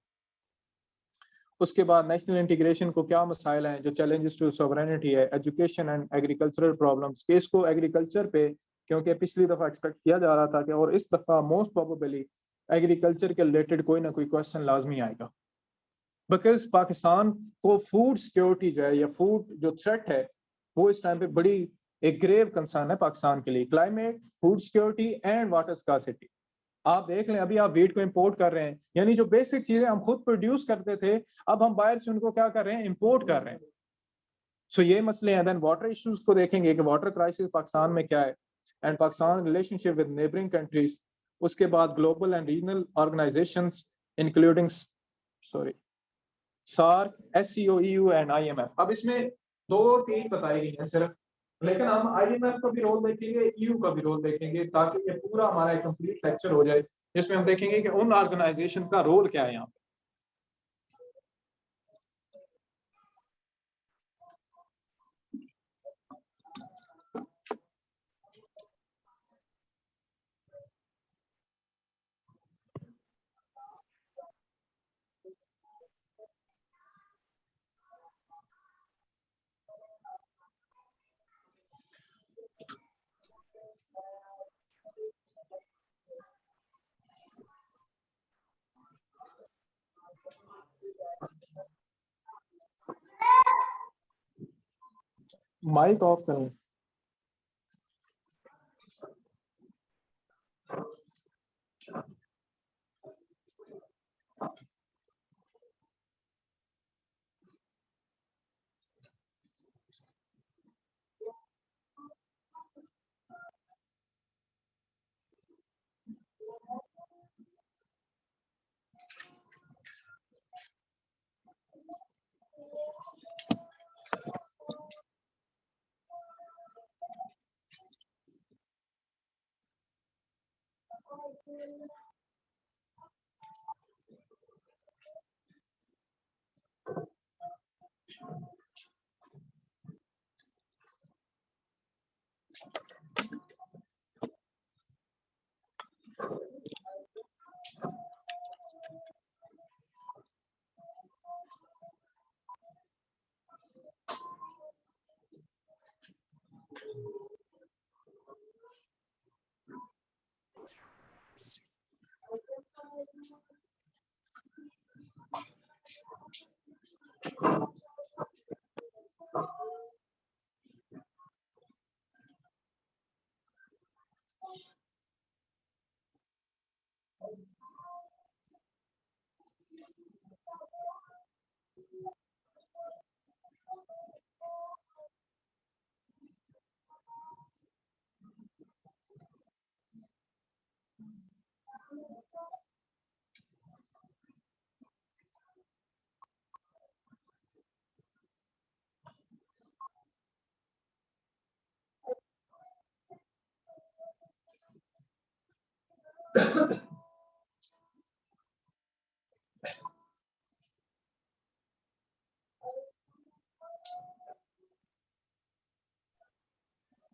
उसके बाद नेशनल इंटीग्रेशन को क्या मसाइल हैं, जो चैलेंजेस टू सॉवरेनिटी है, एजुकेशन एंड एग्रीकल्चरल प्रॉब्लम्स, कि इसको एग्रीकल्चर पे, क्योंकि पिछली दफा एक्सपेक्ट किया जा रहा था कि, और इस दफा मोस्ट प्रोबेबली एग्रीकल्चर के रिलेटेड कोई ना कोई क्वेश्चन लाजमी आएगा। बिकॉज पाकिस्तान को फूड सिक्योरिटी जो है या फूड जो थ्रेट है वो इस टाइम पे बड़ी एक ग्रेव कंसर्न है पाकिस्तान के लिए। Climate, food security and water scarcity. आप देख लें अभी आप वीट को इंपोर्ट कर रहे हैं, यानी जो बेसिक चीजें हम खुद प्रोड्यूस करते थे अब हम बाहर से उनको क्या कर रहे हैं, इंपोर्ट कर रहे हैं। सो ये मसले हैं। देन वाटर इश्यूज को देखेंगे कि वाटर क्राइसिस पाकिस्तान में क्या है, and Pakistan relationship with neighbouring countries. उसके बाद global and regional organisations including SAARC, SCO, EU and IMF। अब इसमें 2-3 बताई गई हैं सिर्फ, लेकिन हम IMF का भी रोल देखेंगे, EU का भी रोल देखेंगे, ताकि ये पूरा हमारा एक कंप्लीट लेक्चर हो जाए जिसमें हम देखेंगे कि उन ऑर्गेनाइजेशन का रोल क्या है यहाँ पे। माइक ऑफ करें।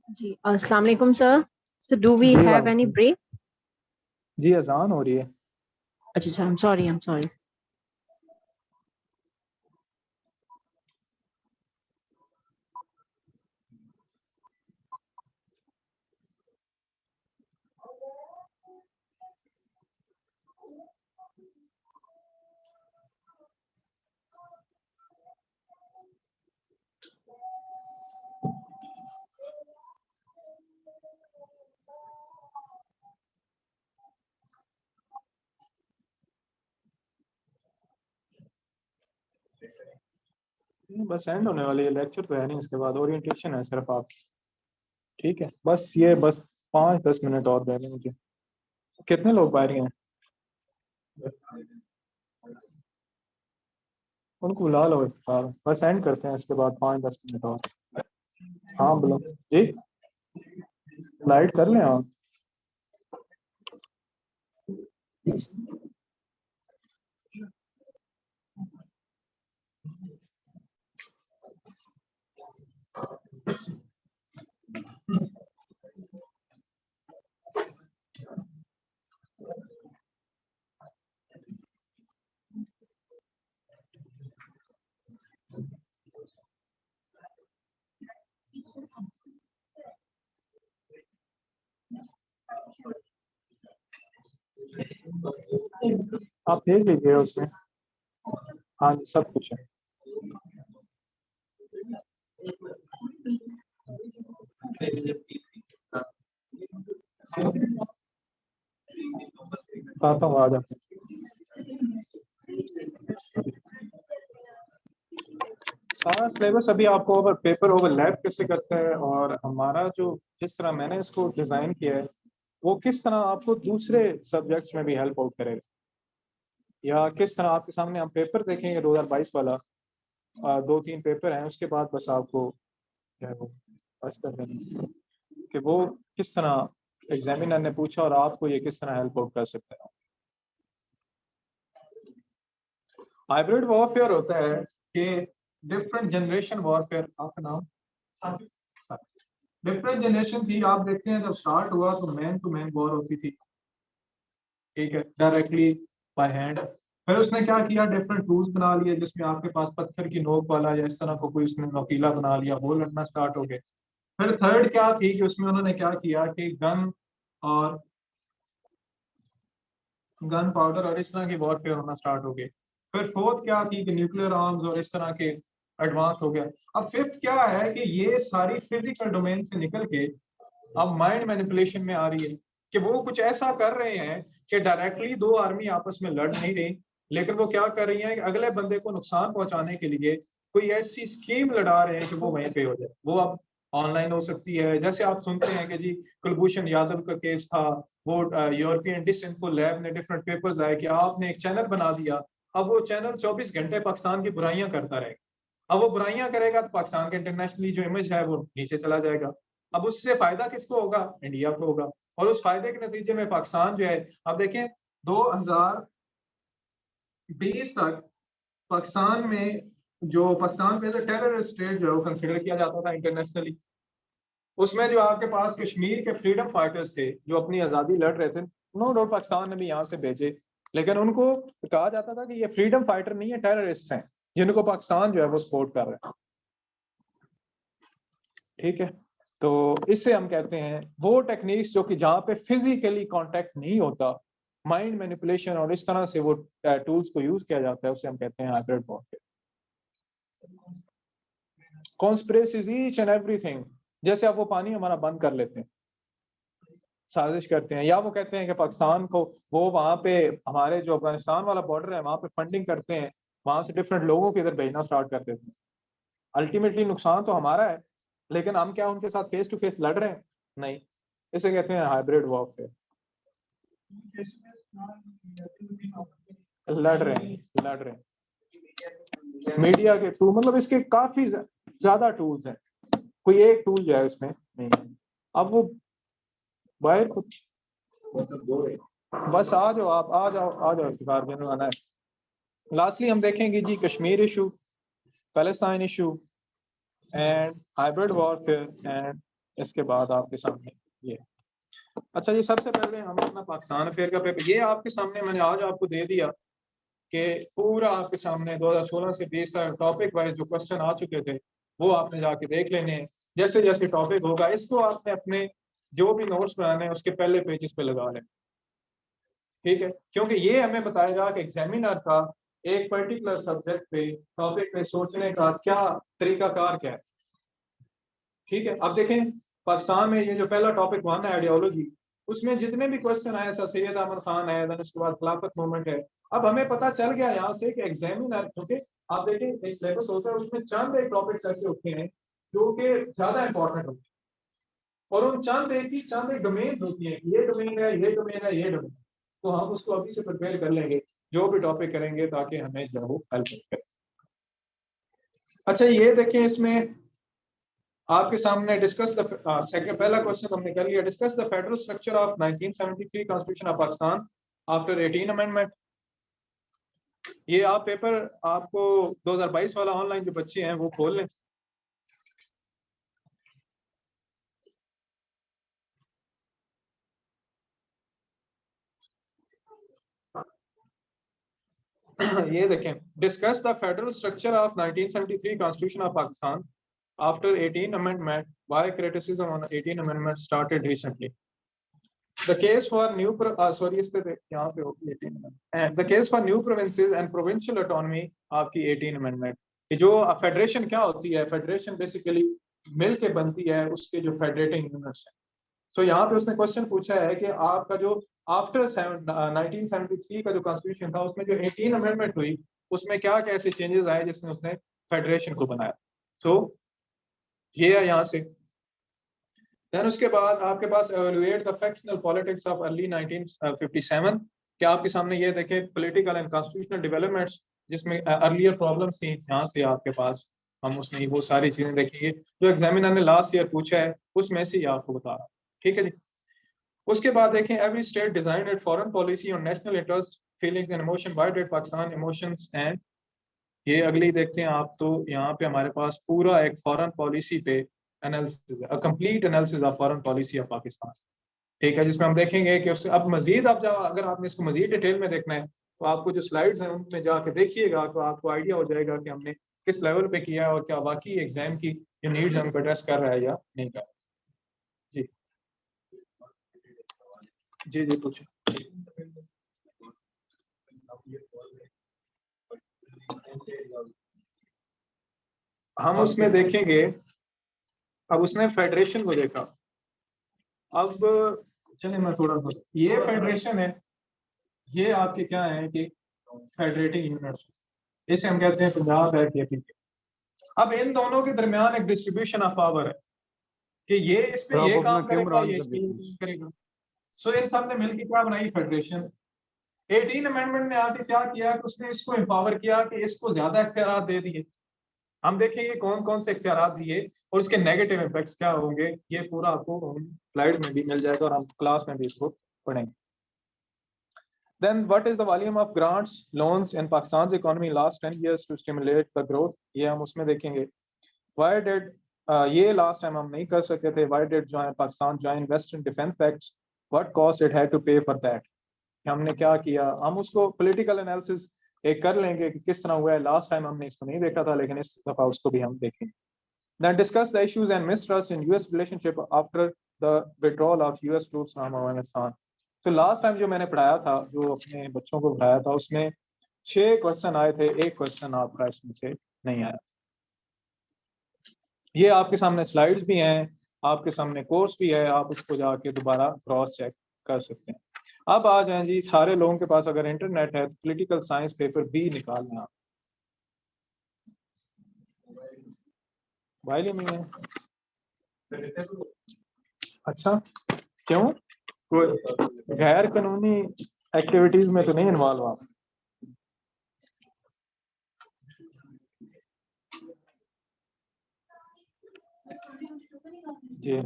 जी अस्सलाम वालेकुम सर। So do we जी have any वालेकुम। break? जी अजान हो रही है। अच्छा, I'm sorry, I'm sorry. बस एंड होने वाली है, लेक्चर तो है नहीं, उसके बाद ओरिएंटेशन है सिर्फ आपकी। ठीक है, बस ये बस 5-10 मिनट और दे दें मुझे। कितने लोग बाहर हैं? उनको बुला लो इफ्तार, बस एंड करते हैं इसके बाद 5-10 मिनट और। हाँ बोलो जी। लाइट कर लें आप। आप देख लीजिए उसमें। हाँ जी सब कुछ है। आता हूँ, आ जाते हैं। सारा सिलेबस अभी आपको ओवर पेपर ओवरलैप कैसे करता है, और हमारा जो जिस तरह मैंने इसको डिजाइन किया है वो किस तरह आपको दूसरे सब्जेक्ट्स में भी हेल्प आउट करेगा, या किस तरह आपके सामने हम पेपर देखेंगे 2022 वाला। 2-3 पेपर हैं, उसके बाद बस आपको क्या है वो बस कर देना कि वो किस तरह एग्जामिनर ने पूछा और आपको ये किस तरह हेल्प आउट कर सकते हैं। हाइब्रिड वॉरफेयर होता है कि डिफरेंट जनरेशन वॉरफेयर, आपका नाम, डिफरेंट जनरेशन थी। आप देखते हैं जब स्टार्ट हुआ तो मैन टू मैन वॉर होती थी, ठीक है, डायरेक्टली बाय हैंड। फिर उसने क्या किया, डिफरेंट टूल्स बना लिए जिसमें आपके पास पत्थर की नोक वाला या इस तरह को कोई उसने नोकीला बना लिया, वो लड़ना स्टार्ट हो गए। फिर थर्ड क्या थी कि उसमें उन्होंने क्या किया कि गन और गन पाउडर और इस तरह की वॉरफेयर होना स्टार्ट हो गए। फिर फोर्थ क्या थी कि न्यूक्लियर आर्म्स और इस तरह के एडवांस हो गया। अब फिफ्थ क्या है कि ये सारी फिजिकल डोमेन से निकल के अब माइंड मैनिपुलेशन में आ रही है कि वो कुछ ऐसा कर रहे हैं कि डायरेक्टली दो आर्मी आपस में लड़ नहीं रही, लेकिन वो क्या कर रही है कि अगले बंदे को नुकसान पहुंचाने के लिए कोई ऐसी स्कीम लड़ा रहे हैं कि वो वहीं पे हो जाए। वो अब ऑनलाइन हो सकती है, जैसे आप सुनते हैं कि जी कुलभूषण यादव का केस था, वो यूरोपियन डिसइंफो लैब ने डिफरेंट पेपर्स लाए कि आपने एक चैनल बना दिया, अब वो चैनल 24 घंटे पाकिस्तान की बुराइयां करता रहेगा। अब वो बुराइयां करेगा तो पाकिस्तान के इंटरनेशनली जो इमेज है वो नीचे चला जाएगा। अब उससे फायदा किसको होगा, इंडिया को होगा। और उस फायदे के नतीजे में पाकिस्तान जो है, अब देखें 2020 तक पाकिस्तान में जो पाकिस्तान को एज ए टेररिस्ट स्टेट जो है वो कंसिडर किया जाता था इंटरनेशनली। उसमें जो आपके पास कश्मीर के फ्रीडम फाइटर्स थे जो अपनी आज़ादी लड़ रहे थे, नो डाउट पाकिस्तान ने भी यहाँ से भेजे, लेकिन उनको कहा जाता था कि ये फ्रीडम फाइटर नहीं है, टेररिस्ट हैं जिनको पाकिस्तान जो है वो सपोर्ट कर रहा है। ठीक है, तो इससे हम कहते हैं वो टेक्निक्स जो कि जहाँ पे फिजिकली कांटेक्ट नहीं होता, माइंड मैनिपुलेशन और इस तरह से वो टूल्स को यूज किया जाता है, उसे हम कहते हैं hybrid warfare. Conspiracies each and everything, जैसे आप वो पानी हमारा बंद कर लेते हैं, साजिश करते हैं, या वो कहते हैं कि पाकिस्तान को वो वहां पे हमारे जो अफगानिस्तान वाला बॉर्डर है वहां पे फंडिंग करते हैं, वहां से डिफरेंट लोगों को इधर भेजना स्टार्ट कर देते हैं। अल्टीमेटली नुकसान तो हमारा है, लेकिन हम क्या उनके साथ फेस टू फेस लड़ रहे हैं? नहीं, इसे कहते हैं हाइब्रिड वॉरफेयर। लड़ रहे हैं मीडिया के थ्रू, मतलब इसके काफी ज्यादा टूल्स हैं, कोई एक टूल जो है इसमें नहीं। अब वो बाहर कुछ बस आ जाओ, आप आ जाओ इफ्तिखार देने आना है। लास्टली हम देखेंगे जी Kashmir issue, Palestine issue and hybrid warfare, and इसके बाद आपके सामने ये। अच्छा जी, सबसे पहले हम अपना पाकिस्तान अफेयर का पेपर ये आपके सामने मैंने आज आपको दे दिया कि पूरा आपके सामने 2016 से 20 तक टॉपिक वाइज जो क्वेश्चन आ चुके थे वो आपने जाके देख लेने हैं। जैसे जैसे टॉपिक होगा इसको आपने अपने जो भी नोट्स बनाने हैं उसके पहले पेजेस पे लगा लें, ठीक है, क्योंकि ये हमें बताएगा कि एग्जामिनर का एक पर्टिकुलर सब्जेक्ट पे टॉपिक पे सोचने का क्या तरीकाकार क्या है। ठीक है, अब देखें पाकिस्तान में ये जो पहला टॉपिक 1 है आइडियोलॉजी, उसमें जितने भी क्वेश्चन आए, सैयद अहमद खान है, देन उसके बाद खिलाफत मूवमेंट है। अब हमें पता चल गया यहाँ से कि एग्जामिनर, क्योंकि आप देखें एक सिलेबस होता है उसमें चंद एक टॉपिक्स ऐसे होते हैं जो कि ज्यादा इंपॉर्टेंट होते हैं, और उन चंद एक डोमेन होती है, ये डोमेन है, ये डोमेन है, ये डोमेन, तो हम उसको अभी से प्रिपेयर कर लेंगे जो भी टॉपिक करेंगे ताकि हमें जो वो हेल्प करे। अच्छा ये देखें, इसमें आपके सामने डिस्कस द सेकंड पहला क्वेश्चन हमने कर लिया, discuss the federal structure of 1973 constitution of Pakistan after 18 amendment. ये आप पेपर आपको 2022 वाला ऑनलाइन जो बच्चे हैं वो खोल लें। ये देखें, discuss the federal structure of 1973 constitution of Pakistan after 18 amendment, why criticism on 18 amendment started recently. The case for new इस पे यहाँ पे होगी 18 amendment. The case for new provinces and provincial autonomy आपकी 18 अमेंडमेंट। जो फेडरेशन क्या होती है, फेडरेशन बेसिकली मिल के बनती है उसके जो फेडरेटिंग यूनिट्स हैं। सो यहाँ पे उसने क्वेश्चन पूछा है कि आपका जो आफ्टर 1973 का जो कॉन्स्टिट्यूशन था उसमें जो 18 अमेंडमेंट हुई उसमें क्या क्या ऐसे चेंजेस आए जिसने उसने फेडरेशन को बनाया। सो ये है यहाँ से। देन उसके बाद आपके पास evaluate the factional politics of early 1957, क्या आपके सामने ये देखें पॉलिटिकल एंड कॉन्स्टिट्यूशनल डेवलपमेंट्स जिसमें अर्लियर प्रॉब्लम्स थी, यहाँ से आपके पास हम उसमें वो सारी चीजें देखेंगे जो एग्जामिनर ने लास्ट ईयर पूछा है, उसमें से ही आपको बता रहा हूँ। ठीक है जी। उसके बाद देखें, every state design it foreign policy on national interest feelings and emotion, why did Pakistan emotions and, ये अगली देखते हैं आप। तो यहाँ पे हमारे पास पूरा एक फॉरेन पॉलिसी पे एनालिसिस है, complete analysis of foreign policy of Pakistan. ठीक है, जिसमें हम देखेंगे कि उससे अब मजीद आप जाओ, अगर आपने इसको मजीद डिटेल में देखना है तो आपको जो स्लाइड्स हैं उनमें जाके देखिएगा तो आपको आइडिया हो जाएगा कि हमने किस लेवल पे किया है और क्या वाकई एग्जाम की जो नीड्स हमको एड्रेस कर रहा है या नहीं कर रहा है। जी जी जी पूछे। हम उसमें देखेंगे, अब उसने फेडरेशन को देखा। अब चलिए मैं थोड़ा सा, ये फेडरेशन है, ये आपके क्या है कि फेडरेटिंग यूनिट्स, इसे हम कहते हैं पंजाब है, केपी। अब इन दोनों के दरमियान एक डिस्ट्रीब्यूशन ऑफ पावर है कि ये इस पे ये काम करेगा, ये इस पे ये काम करेगा। सो इन सब ने मिलकर क्या बनाई, फेडरेशन। 18 अमेंडमेंट ने आके क्या किया कि उसने इसको एम्पावर किया कि इसको ज्यादा इख्तियार दे दिए। हम देखेंगे कौन कौन से इख्तियार दिए और उसके नेगेटिव इम्पैक्ट्स क्या होंगे, ये पूरा आपको स्लाइड में भी मिल जाएगा और हम क्लास में भी इसको पढ़ेंगे। Then what is the volume of grants, loans in Pakistan's economy last 10 years to stimulate the growth? ये हम उसमें देखेंगे। Why did ये last time हम नहीं कर सके थे। Why did Pakistan join Western Defense Pacts? What cost it had to pay for that? हमने क्या किया, हम उसको political analysis एक कर लेंगे कि किस तरह हुआ है। लास्ट टाइम हमने इसको नहीं देखा था, लेकिन इस दफा उसको भी हम देखेंगे। Then discuss the issues and mistrust in US relationship after the withdrawal of US troops from Afghanistan. तो लास्ट टाइम जो मैंने पढ़ाया था, जो अपने बच्चों को पढ़ाया था, उसमें 6 क्वेश्चन आए थे, एक क्वेश्चन आपका इसमें से नहीं आया। ये आपके सामने स्लाइड्स भी हैं, आपके सामने कोर्स भी है, आप उसको जाके दोबारा क्रॉस चेक कर सकते हैं। अब आ जाएं जी, सारे लोगों के पास अगर इंटरनेट है तो पॉलिटिकल साइंस पेपर बी निकालना। मोबाइल ही नहीं है, अच्छा क्यों, कोई गैर कानूनी एक्टिविटीज में तो नहीं इन्वॉल्व आप? जी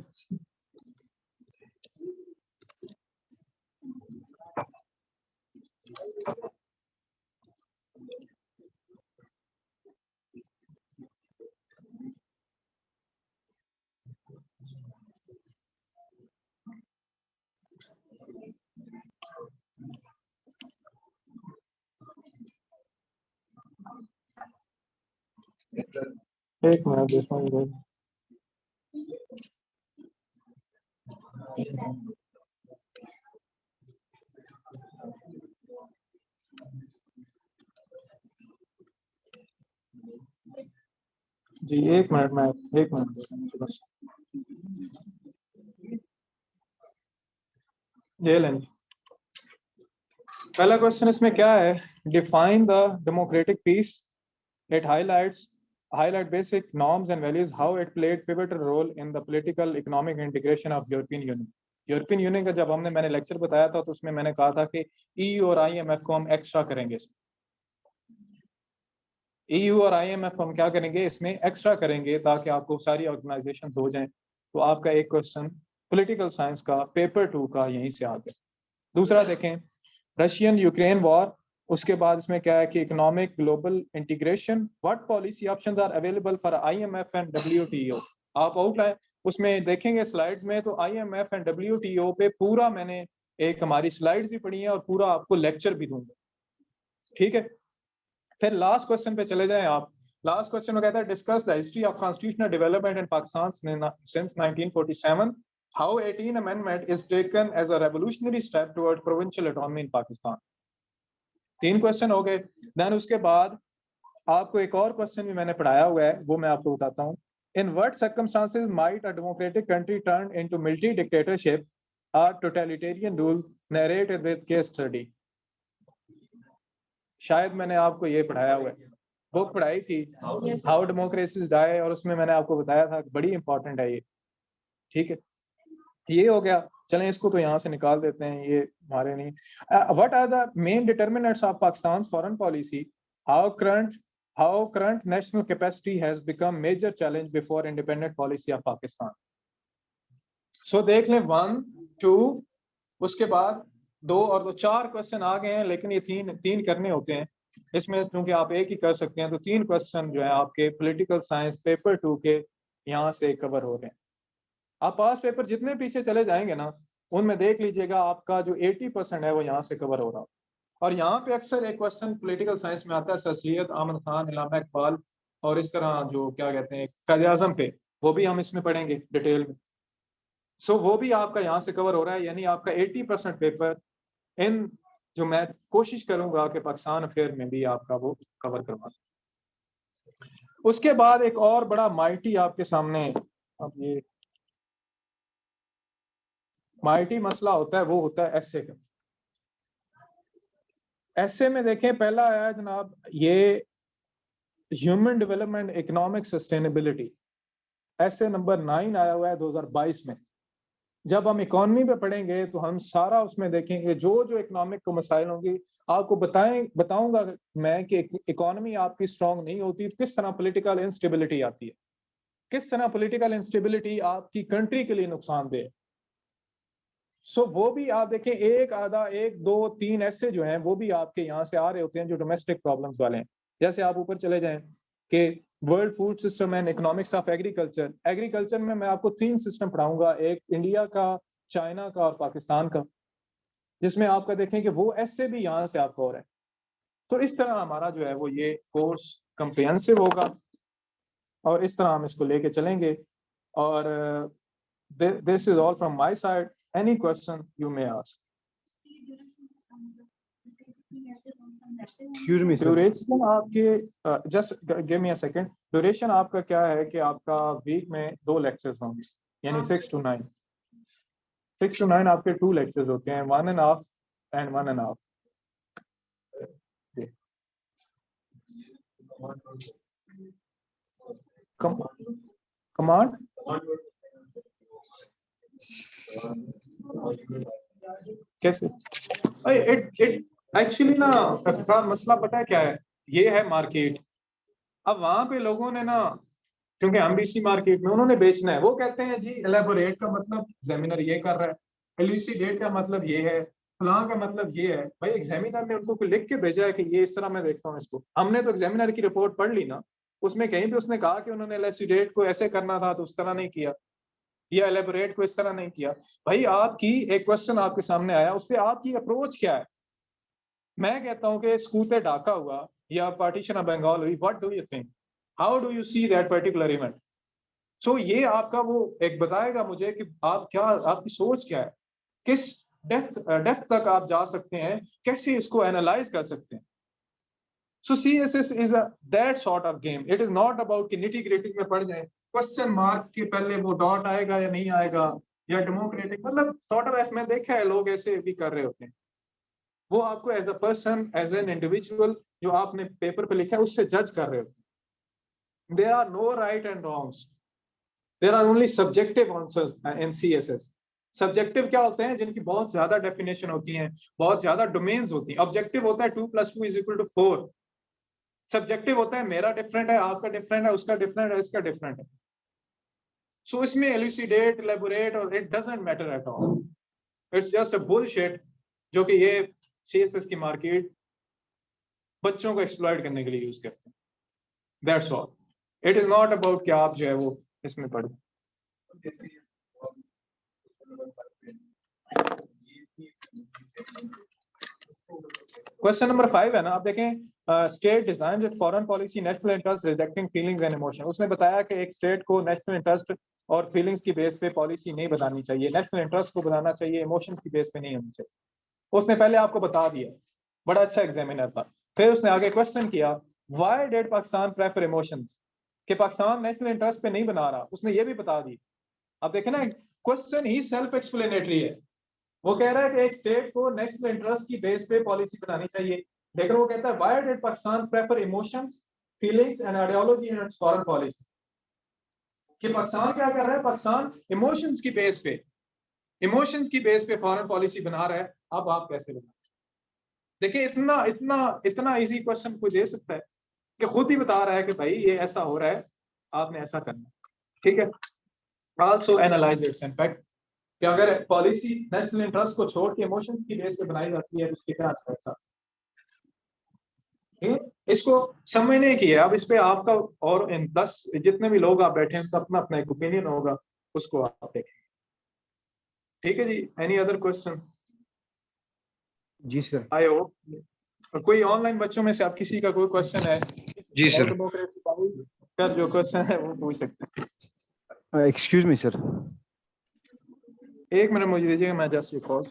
एक मिनट इसमें जी एक मिनट में, एक मिनट बस ये लें। पहला क्वेश्चन इसमें क्या है, define the democratic peace, it highlight basic norms and values, how it played pivotal role in the political economic integration of European Union. European union का जब मैंने लेक्चर बताया था तो उसमें मैंने कहा था कि EU और IMF को हम एक्स्ट्रा करेंगे। EU और IMF हम क्या करेंगे, इसमें एक्स्ट्रा करेंगे ताकि आपको सारी ऑर्गेनाइजेशंस हो जाएं। तो आपका एक क्वेश्चन पॉलिटिकल साइंस का पेपर 2 का यहीं से आ गया। दूसरा देखें, रशियन यूक्रेन वॉर, उसके बाद इसमें क्या है कि economic global integration, what policy options are available for IMF and WTO। आप आउटलाइन उसमें देखेंगे स्लाइड्स में, तो IMF एंड WTO पे पूरा मैंने एक हमारी स्लाइड्स भी पढ़ी है और पूरा आपको लेक्चर भी दूंगा। ठीक है, फिर लास्ट क्वेश्चन पे चले जाएं आप। लास्ट क्वेश्चन में कहता है discuss the history of constitutional development in Pakistan since 1947, how 18 amendment is taken as a revolutionary step toward provincial autonomy in Pakistan. 3 question हो गए। देन उसके बाद आपको एक और क्वेश्चन भी मैंने पढ़ाया हुआ है, वो मैं आपको बताता हूँ। In what circumstances might a democratic country turn into military dictatorship और totalitarian rule, narrate with case study. शायद मैंने आपको ये पढ़ाया हुआ है, बुक पढ़ाई थी हाउ डेमोक्रेसीज डाई, और उसमें मैंने आपको बताया था बड़ी इंपॉर्टेंट है ये। ठीक है, ये हो गया। चलें इसको तो यहाँ से निकाल देते हैं, ये हमारे नहीं। What are the main determinants of Pakistan foreign policy, how current national capacity has become major challenge before independent policy of Pakistan. So देख लें 1 2, उसके बाद 2 और 2, 4 क्वेश्चन आ गए हैं, लेकिन ये तीन करने होते हैं इसमें, चूंकि आप एक ही कर सकते हैं, तो 3 क्वेश्चन जो है आपके पॉलिटिकल साइंस पेपर 2 के यहाँ से कवर हो रहे हैं। आप पास पेपर जितने पीछे चले जाएंगे ना, उनमें देख लीजिएगा आपका जो 80% है वो यहाँ से कवर हो रहा है। और यहाँ पे अक्सर एक क्वेश्चन पॉलिटिकल साइंस में आता है सर सैयद अहमद खान, इलामा इकबाल और इस तरह जो क्या कहते हैं कायद-ए-आज़म पे, वो भी हम इसमें पढ़ेंगे डिटेल में। सो वो भी आपका यहाँ से कवर हो रहा है, यानी आपका 80% पेपर इन जो मैं कोशिश करूंगा कि पाकिस्तान अफेयर में भी आपका वो कवर करवा। उसके बाद एक और बड़ा माइटी आपके सामने, अब ये माइटी मसला होता है, वो होता है एसे का। एसे में देखें पहला आया जनाब ये ह्यूमन डेवलपमेंट इकोनॉमिक सस्टेनेबिलिटी, एसे नंबर 9 आया हुआ है 2022 में। जब हम इकोनॉमी पे पढ़ेंगे तो हम सारा उसमें देखेंगे जो इकोनॉमिक को मसाइल होंगी, आपको बताऊंगा मैं कि इकोनॉमी आपकी स्ट्रांग नहीं होती तो किस तरह पॉलिटिकल इंस्टेबिलिटी आती है, किस तरह पॉलिटिकल इंस्टेबिलिटी आपकी कंट्री के लिए नुकसानदेह। सो वो भी आप देखें, एक आधा 1 2 3 ऐसे जो हैं वो भी आपके यहाँ से आ रहे होते हैं जो डोमेस्टिक प्रॉब्लम्स वाले हैं। जैसे आप ऊपर चले जाएं कि world food system and economics of agriculture, agriculture में मैं आपको 3 सिस्टम पढ़ाऊंगा, एक इंडिया का, चाइना का और पाकिस्तान का, जिसमें आपका देखें कि वो ऐसे भी यहाँ से आपको हो रहा है। तो इस तरह हमारा जो है वो ये कोर्स कंप्रिहेंसिव होगा और इस तरह हम इसको लेके चलेंगे। और this is all from my side, any question you may ask. Duration आपके just give me a second, duration आपका क्या है कि आपका वीक में 2 लेक्चर्स होंगे, यानी 6 to 9, 6 to 9 आपके 2 लेक्चर्स होते हैं, 1.5 and 1.5। कमांड कैसे? इट एक्चुअली ना इसका मसला पता है क्या है, ये है मार्केट। अब वहां पे लोगों ने ना, क्योंकि हम भी इसी मार्केट में, उन्होंने बेचना है, वो कहते हैं जी एलेबोरेट का मतलब एग्जामिनर ये कर रहा है, एल्यूसिडेट का मतलब ये है, फलां का मतलब ये है। भाई एग्जामिनर ने उनको लिख के भेजा है कि ये इस तरह मैं देखता हूँ इसको, हमने तो एग्जामिनर की रिपोर्ट पढ़ ली ना, उसमें कहीं भी उसने कहा कि उन्होंने एल्यूसिडेट को ऐसे करना था तो उस तरह नहीं किया, या एलेबोरेट को इस तरह नहीं किया। भाई आपकी एक क्वेश्चन आपके सामने आया, उस पर आपकी अप्रोच क्या है? मैं कहता हूं कि सकूते ढाका हुआ या पार्टीशन ऑफ बंगाल हुई, what do you think, how do you see that particular event? So ये आपका वो एक बताएगा मुझे कि आप क्या, आपकी सोच क्या है, किस डेप्थ तक आप जा सकते हैं, कैसे इसको एनालाइज कर सकते हैं। सो CSS is that sort of game, it is not about कि निटी ग्रिटी में पढ़ जाए, क्वेश्चन मार्क के पहले वो डॉट आएगा या नहीं आएगा, या डेमोक्रेटिक, मतलब सॉर्ट ऑफ ऐसे मैं देखा है लोग ऐसे भी कर रहे होते हैं। वो आपको as a person, as an individual जो आपने पेपर पे लिखा है उससे जज कर रहे हो। There are no right and wrongs, there are only subjective answers in CSS। Subjective क्या होते हैं? जिनकी बहुत ज्यादा डेफिनेशन होती हैं, बहुत ज्यादा डोमेन्स होती हैं। ऑब्जेक्टिव होता है 2 + 2 = 4। सब्जेक्टिव होता है मेरा डिफरेंट है, आपका डिफरेंट है, उसका डिफरेंट है, इसका डिफरेंट है। सो इसमें एल्यूसिडेट, एलेबोरेट और it doesn't matter at all, it's just a bullshit जो कि ये CSS की मार्केट बच्चों को एक्सप्लॉइट करने के लिए यूज करते हैं। That's all, it is not about कि आप जो है वो इसमें पढ़े। क्वेश्चन नंबर 5 है ना, आप देखें, state design with foreign policy national interest rejecting feelings and emotion. उसने बताया कि एक स्टेट को नेशनल इंटरेस्ट और फीलिंग्स की बेस पे पॉलिसी नहीं बनानी चाहिए, नेशनल इंटरेस्ट को बनाना चाहिए, इमोशंस की बेस पे नहीं होनी चाहिए। उसने पहले आपको बता दिया, बड़ा अच्छा एग्जामिनर था। फिर उसने आगे क्वेश्चन किया, why did Pakistan prefer emotions, कि पाकिस्तान नेशनल इंटरेस्ट पे नहीं बना रहा, उसने ये भी बता दी। अब देखें ना, क्वेश्चन ही सेल्फ एक्सप्लेनेटरी है। वो कह रहा है कि एक स्टेट को नेशनल इंटरेस्ट की बेस पे पॉलिसी बनानी चाहिए, लेकिन वो कहता है why did Pakistan prefer emotions, feelings and ideology in its foreign policy, कि पाकिस्तान क्या कर रहा है, पाकिस्तान इमोशंस की बेस पे फॉरेन पॉलिसी बना रहा है। अब आप कैसे बना? देखिए इतना इतना इतना इजी क्वेश्चन कोई दे सकता है? कि खुद ही बता रहा है कि भाई ये ऐसा हो रहा है, आपने ऐसा करना, ठीक है। आल्सो एनालाइज इट्स इम्पैक्ट, कि अगर पॉलिसी नेशनल इंटरेस्ट को छोड़ के इमोशन की बेस पे बनाई जाती है तो उसके क्या इफेक्ट, इसको समझने की है। अब इस पे आपका और इन 10 जितने भी लोग आप बैठे हैं तो अपना अपना एक ओपिनियन होगा, उसको आप देखें। ठीक है जी, एनी अदर क्वेश्चन? जी सर। आई होप, और कोई ऑनलाइन बच्चों में से आप किसी का कोई क्वेश्चन है जी सर। डेमोक्रेसी का जो क्वेश्चन है वो पूछ सकते हैं। Excuse me sir. एक मिनट मुझे दीजिएगा, मैं जस्ट ये कॉल।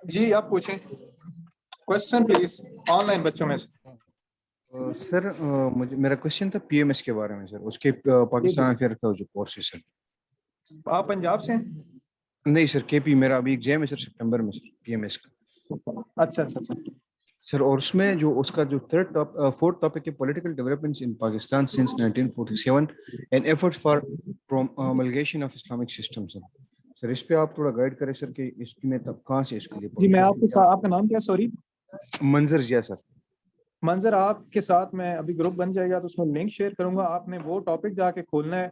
जी आप पूछें क्वेश्चन प्लीज, ऑनलाइन बच्चों में से। सर मुझे मेरा क्वेश्चन था पीएमएस के बारे में सर, उसके पाकिस्तान अफेयर का जो कोर्स है सर। आप पंजाब से हैं? नहीं सर, केपी मेरा अभी एग्जाम है सर सितंबर में सर, पीएमएस का। अच्छा अच्छा अच्छा। सर और उसमें जो उसका जो फोर्थ टॉपिक है, political developments in Pakistan since 1947 and efforts for promulgation of Islamic system sir. Sir इस पे आप थोड़ा गाइड करें सर कि इसकी में तब कहाँ से इसके लिए जी मैं पढ़ूं सर? आपका नाम क्या, सॉरी? मंजर जिया सर। मंजर, आपके साथ मैं अभी ग्रुप बन जाएगा तो उसमें लिंक शेयर करूंगा, आपने वो टॉपिक जाके खोलना है,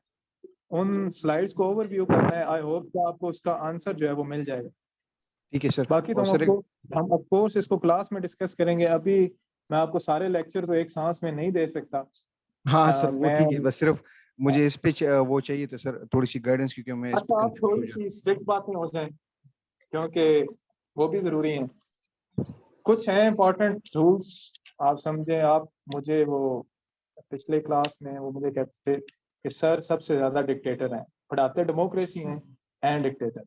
उन स्लाइड्स को ओवरव्यू करना है। आई होप कि आपको उसका आंसर जो है वो मिल जाएगा। ठीक है सर। बाकी तो और सर हम ऑफ कोर्स इसको क्लास में डिस्कस करेंगे। अभी मैं आपको सारे लेक्चर तो एक सांस में नहीं दे सकता। हाँ सर वो मैं ठीक है, बस सिर्फ मुझे इस पे वो चाहिए तो सर थोड़ी सी गाइडेंस, क्योंकि मैं इस पे अच्छा, आप कंफ्यूज हो थोड़ी सी स्ट्रिक्ट बातें हो जाए क्योंकि वो भी जरूरी है। कुछ हैं इंपॉर्टेंट रूल्स, आप समझे। आप मुझे वो पिछले क्लास में वो मुझे कहते थे कि सर सबसे ज्यादा डिक्टेटर हैं, पढ़ाते डेमोक्रेसी हैं एंड डिक्टेटर।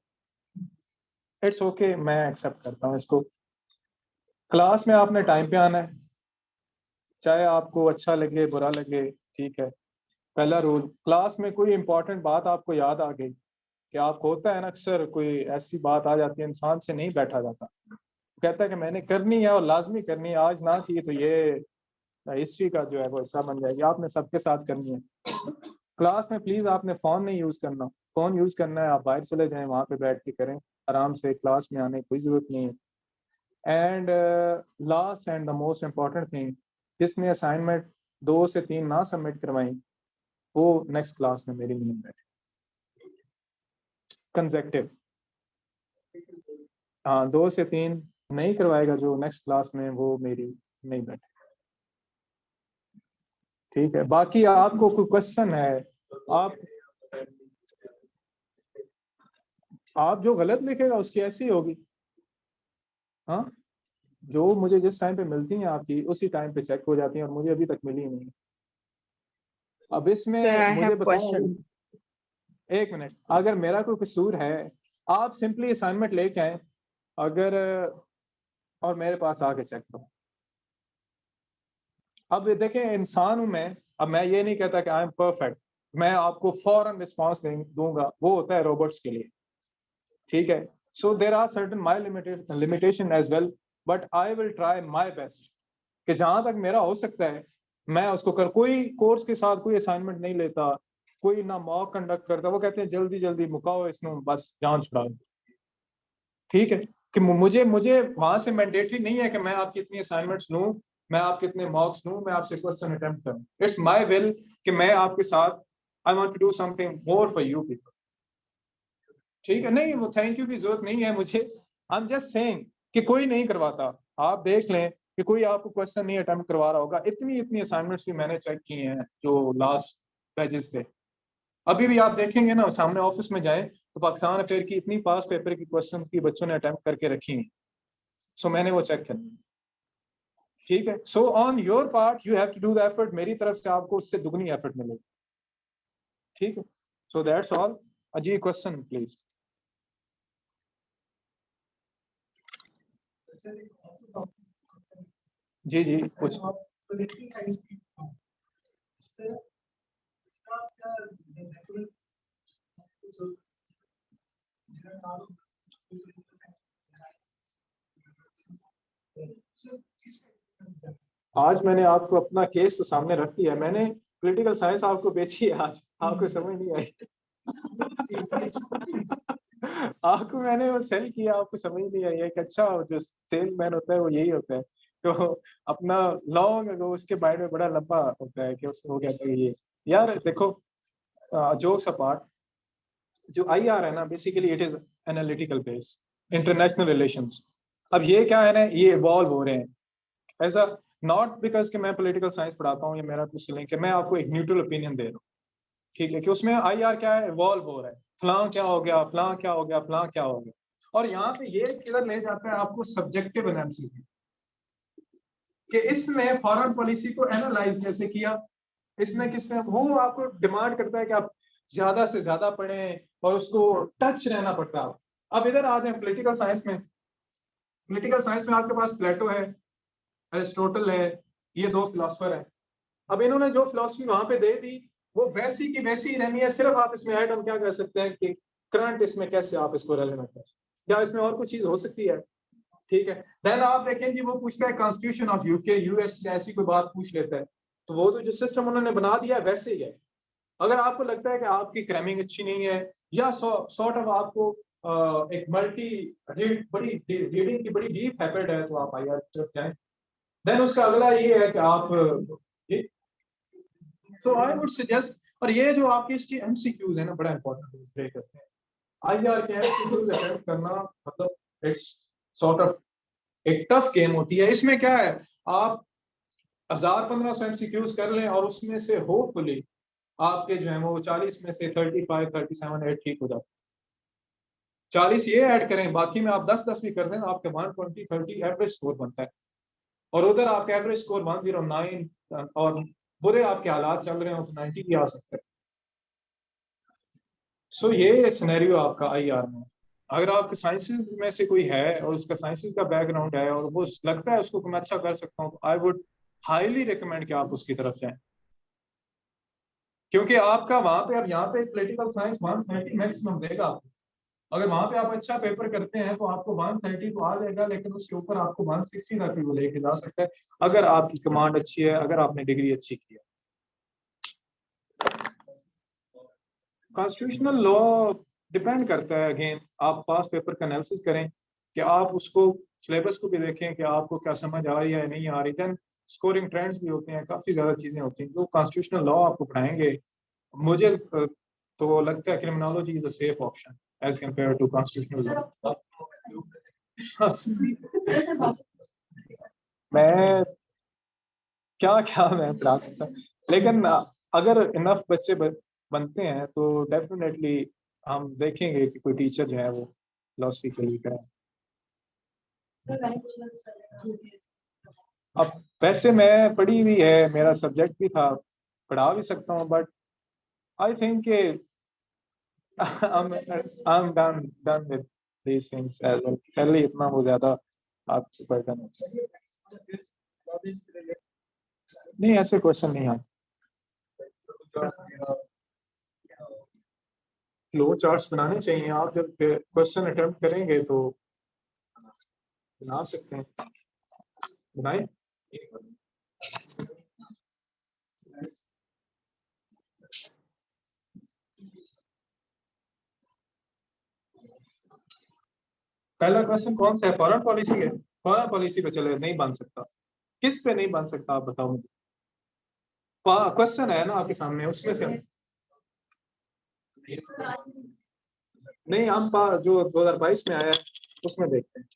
इट्स ओके, मैं एक्सेप्ट करता हूँ इसको। क्लास में आपने टाइम पे आना है, चाहे आपको अच्छा लगे बुरा लगे, ठीक है। पहला रूल, क्लास में कोई इंपॉर्टेंट बात आपको याद आ गई, कि आपको होता है ना अक्सर कोई ऐसी बात आ जाती है इंसान से नहीं बैठा जाता, कहता है कि मैंने करनी है और लाजमी करनी है, आज ना की तो ये हिस्ट्री का जो है वो हिस्सा बन जाएगी। आपने सबके साथ करनी है। क्लास में प्लीज आपने फोन नहीं यूज करना। फोन यूज करना है आप बाहर चले जाएं, वहां पे बैठ के करें आराम से, क्लास में आने की कोई जरूरत नहीं है। And last and the most important thing, जिसने असाइनमेंट 2 से 3 ना सबमिट करवाई वो नेक्स्ट क्लास में मेरी नहीं बैठे कंसेक्टिव। हाँ, 2 से 3 नहीं करवाएगा जो नेक्स्ट क्लास में, वो मेरी नहीं बैठे, ठीक है। बाकी आपको कोई क्वेश्चन है, आप जो गलत लिखेगा उसकी ऐसी होगी। हाँ, जो मुझे जिस टाइम पे मिलती हैं आपकी उसी टाइम पे चेक हो जाती हैं और मुझे अभी तक मिली नहीं। अब Sir, इसमें I मुझे have बताओ, question. एक मिनट, अगर मेरा कोई कसूर है आप सिंपली असाइनमेंट लेके आए अगर, और मेरे पास आके चेक करो। अब देखें, इंसान हूं मैं, अब मैं ये नहीं कहता कि आई एम परफेक्ट, मैं आपको फौरन रिस्पॉन्स दूंगा, वो होता है रोबोट्स के लिए, ठीक है। So there are certain my limitation as well, but I will try my best कि जहां तक मेरा हो सकता है मैं उसको कर। कोई कोर्स के साथ कोई असाइनमेंट नहीं लेता, कोई ना मॉक कंडक्ट करता, वो कहते हैं जल्दी जल्दी मुकाओ इसको, बस जान छुड़ाओ, ठीक है। कि मुझे मुझे वहां से मैंडेटरी नहीं है कि मैं आपकी इतनी असाइनमेंट्स लूं, मैं आपके इतने मॉक्स लूं, मैं आपसे क्वेश्चन अटेम्प्ट करूं। इट्स माय विल कि मैं आपके साथ, I want to do something more for you people, ठीक है। नहीं, वो थैंक यू की जरूरत नहीं है मुझे। आई एम जस्ट सेइंग कि कोई नहीं करवाता। आप देख लें कि कोई आपको क्वेश्चन नहीं अटेम्प्ट करवा रहा होगा। इतनी इतनी असाइनमेंट्स भी मैंने चेक की हैं जो लास्ट बैचेस थे। अभी भी आप देखेंगे ना, सामने ऑफिस में जाएं तो पाकिस्तान अफेयर की इतनी पास पेपर की क्वेश्चन की बच्चों ने अटेम्प्ट करके रखी हैं। सो मैंने वो चेक कर, ठीक है। So on your part you have to do the effort, मेरी तरफ से आपको उससे दुगनी एफर्ट मिलेगी, ठीक है। So that's all. अजी क्वेश्चन प्लीज। जी जी कुछ। आज मैंने आपको अपना केस तो सामने रख दिया, मैंने पॉलिटिकल साइंस आपको बेची है, आज आपको समझ नहीं आई। आपको मैंने वो सेल किया, आपको समझ नहीं आई। एक अच्छा जो सेल्समैन होता है वो यही होता है, तो अपना लॉन्ग उसके माइंड में बड़ा लंबा होता है कि उसको हो गया था ये। यार देखो, जोक्स अपार्ट, जो आईआर है ना, basically it is analytical base, international relations. अब ये क्या है ना, ये इवॉल्व हो रहे हैं एज अ, नॉट बिकॉज कि मैं पॉलिटिकल साइंस पढ़ाता हूँ या मेरा कुछ लिंक है, मैं आपको एक न्यूट्रल ओपिनियन दे रहा हूँ, ठीक है, कि उसमें आईआर क्या है, इवॉल्व हो रहा है, फलां क्या हो गया, फलां क्या हो गया, फलां क्या हो गया। और यहाँ पे ये किधर ले जाता है आपको, सब्जेक्टिव एनालिसिस, कि इसने फॉरेन पॉलिसी को एनालाइज कैसे किया, इसने किससे, वो आपको डिमांड करता है कि आप ज्यादा से ज्यादा पढ़ें और उसको टच रहना पड़ता है। अब इधर आ जाए पॉलिटिकल साइंस में, पॉलिटिकल साइंस में आपके पास प्लेटो है, अरिस्टोटल है, ये दो फिलोसफर हैं। अब इन्होंने जो फिलोसफी वहां पे दे दी वो वैसी की वैसी ही रहनी है, सिर्फ आप इसमें ऐड हम क्या कर सकते हैं कि करंट इसमें कैसे आप इसको रेलेवेंट कर सकते हैं, क्या इसमें और कुछ चीज हो सकती है, ठीक है। देन आप देखें जी, वो पूछता है कॉन्स्टिट्यूशन ऑफ यूके यूएस, ऐसी कोई बात पूछ लेता है, तो वो तो जो सिस्टम उन्होंने बना दिया है वैसे ही है। अगर आपको लगता है कि आपकी क्रैमिंग अच्छी नहीं है, या सॉर्ट ऑफ आपको एक मल्टी बड़ी रीडिंग की बड़ी डीप हैबिट है, तो आप आईआर की तरफ जाएं। देन उसका अगला ये है कि आप, तो आई वुड सजेस्ट, और ये जो आपके इसके एमसीक्यूज है ना, बड़ा इंपॉर्टेंट प्ले करते हैं। आईआर के एमसीक्यूज अटेम्प्ट करना मतलब इट्स सॉर्ट ऑफ एक टफ गेम होती है। इसमें क्या है, आप 1000-1500 एमसीक्यूज कर लें और उसमें से होपफुली आपके जो है वो 40 में से 35 37 8 ठीक हो जाते हैं। 40 ये ऐड करें, बाकी में आप 10-10 भी कर दें, आपके 120 30 एवरेज स्कोर बनता है। और उधर आपके एवरेज स्कोर 109 और बुरे आपके हालात चल रहे हो तो 90 भी आ सकते हैं। सो ये सिनेरियो आपका आईआर में। अगर आपके साइंसेज में से कोई है और उसका साइंसेज का बैकग्राउंड है और वो लगता है उसको मैं अच्छा कर सकता हूँ, तो आई वुड हाईली रिकमेंड कि आप उसकी तरफ जाएं, क्योंकि आपका वहां पे, अब यहाँ पे पॉलिटिकल साइंस 130 मैक्सिमम देगा आपको। अगर वहां पे आप अच्छा पेपर करते हैं तो आपको 130 तो आ जाएगा, लेकिन उसके ऊपर आपको 160 तक भी वो लेके जा सकता है, अगर आपकी कमांड अच्छी है, अगर आपने डिग्री अच्छी की है। कॉन्स्टिट्यूशनल लॉ डिपेंड करता है, अगेन आप पास पेपर का एनालिसिस करें, कि आप उसको सिलेबस को भी देखें कि आपको क्या समझ आ रही है या नहीं आ रही। देन स्कोरिंग ट्रेंड्स भी होते हैं, काफी ज्यादा चीजें होती हैं जो कॉन्स्टिट्यूशनल लॉ आपको पढ़ाएंगे। मुझे तो लगता है criminology is a safe option as compare to constitutional law. मैं क्या क्या मैं पढ़ा सकता, लेकिन अगर इनफ बच्चे बनते हैं तो डेफिनेटली हम देखेंगे कि कोई टीचर जो है वो फिलोसफी के लिए कराए। अब वैसे मैं पढ़ी हुई है, मेरा सब्जेक्ट भी था, पढ़ा भी सकता हूँ, but I think I am done with these things as well. पहले इतना वो ज्यादा आपसे बर्डन नहीं, ऐसे क्वेश्चन नहीं आते। फ्लो चार्ट्स बनाने चाहिए, आप जब क्वेश्चन अटेम्प्ट करेंगे तो बना सकते हैं, बनाए। पहला क्वेश्चन कौन सा है, फॉरेन पॉलिसी है। फॉरेन पॉलिसी पे चले, नहीं बन सकता। किस पे नहीं बन सकता आप बताओ मुझे, क्वेश्चन है ना आपके सामने, उसमें से नहीं, हम जो 2022 में आया है उसमें देखते हैं।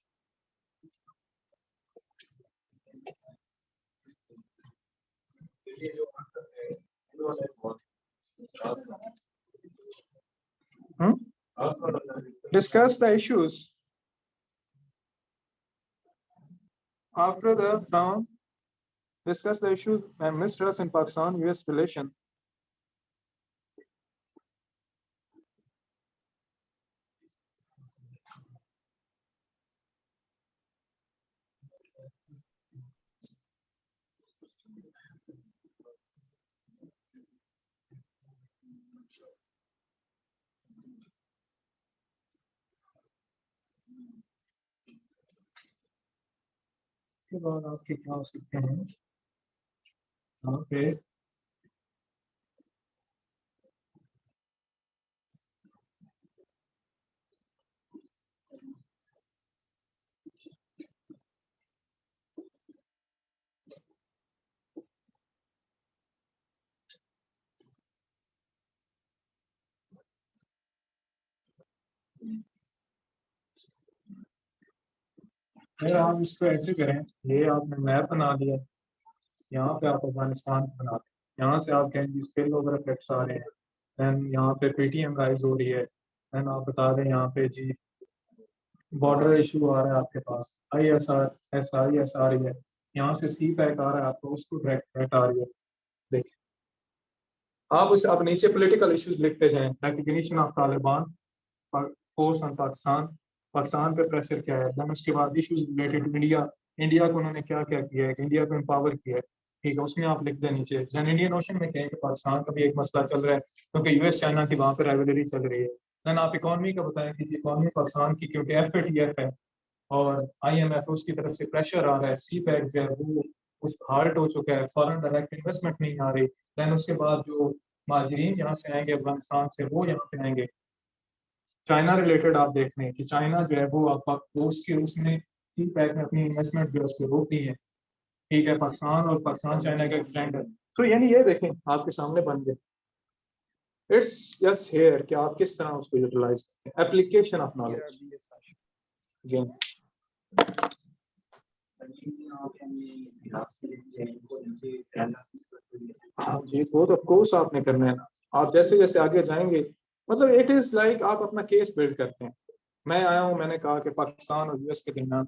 Discuss the issues after the from discuss the issues and mistrust in Pakistan-US relation. के बाद आपके क्या हो सकते हैं, ओके फिर आप इसको ऐसे करें, ये आपने मैप बना लिया, यहाँ पे आप अफगानिस्तान बना दें, यहाँ से आप कहें स्पिल ओवर इफेक्ट्स आ रहे हैं, देन यहाँ पे पेटीएम राइज हो रही है, देन आप बता दें यहाँ पे जी बॉर्डर इशू आ रहा है आपके पास, ISR आ रही है, यहाँ से सी पैक आ रहा है आपको, उसको डायरेक्ट आ रही है। देखिए आप उस अब नीचे पॉलिटिकल इश्यूज लिखते जाएं, recognition of Taliban, force on Pakistan, Pakistan पे प्रेशर क्या है, देन उसके बाद issues related to India, India को उन्होंने क्या क्या किया है, इंडिया को एम्पावर किया है, ठीक है, उसमें आप लिख दें नीचे। देन इंडियन ओशन में कहें कि पाकिस्तान का भी एक मसला चल रहा है क्योंकि यूएस चाइना की वहाँ पे राइवलरी चल रही है। देन आप इकॉनमी का बताएं कि इकॉनमी पाकिस्तान की क्योंकि FATF है और IMF उसकी तरफ से प्रेशर आ रहा है, सी पैक जो है वो उस हार्ट हो चुका है, फॉरेन डायरेक्ट इन्वेस्टमेंट नहीं आ रही। देन उसके बाद जो महाजरीन यहाँ से आएंगे अफगानिस्तान से वो यहाँ पे आएंगे। चाइना रिलेटेड आप देख लें कि चाइना जो है वो आप उसके उसने सी पैक में अपनी इन्वेस्टमेंट जो है उसको रोक दी है, ठीक है, पाकिस्तान और पाकिस्तान चाइना का एक फ्रेंड है। तो यानी ये देखें आपके सामने बन गए, इट्स जस्ट हियर कि आप किस तरह उसको यूटिलाइज करते हैं, एप्लीकेशन ऑफ नॉलेज अगेन। हाँ जी, वो तो ऑफ कोर्स आपने करना है ना, आप जैसे जैसे आगे जाएंगे, मतलब इट इज लाइक आप अपना केस बिल्ड करते हैं। मैं आया हूँ, मैंने कहा कि पाकिस्तान और US के दरमियान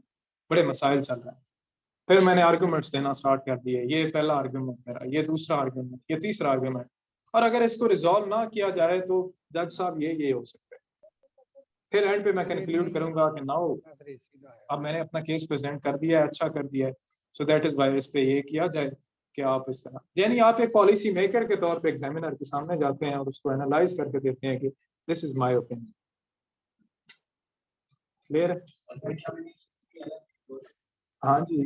बड़े मसाइल चल रहे हैं, फिर मैंने आर्गूमेंट्स देना स्टार्ट कर दिए, ये पहला आर्गूमेंट मेरा, ये दूसरा आर्गूमेंट, ये तीसरा आर्गूमेंट, और अगर इसको रिजॉल्व ना किया जाए तो जज साहब ये हो सकता है। फिर एंड पे मैं कंक्लूड करूंगा कि नाउ अब मैंने अपना केस प्रेजेंट कर दिया है, अच्छा कर दिया है, सो दैट इज वाई इस पे ये किया जाए कि आप इस तरह, यानी आप एक पॉलिसी मेकर के तौर पे एग्जामिनर के सामने जाते हैं और उसको एनालाइज करके देते हैं कि this is my opinion. Clear है? हाँ जी,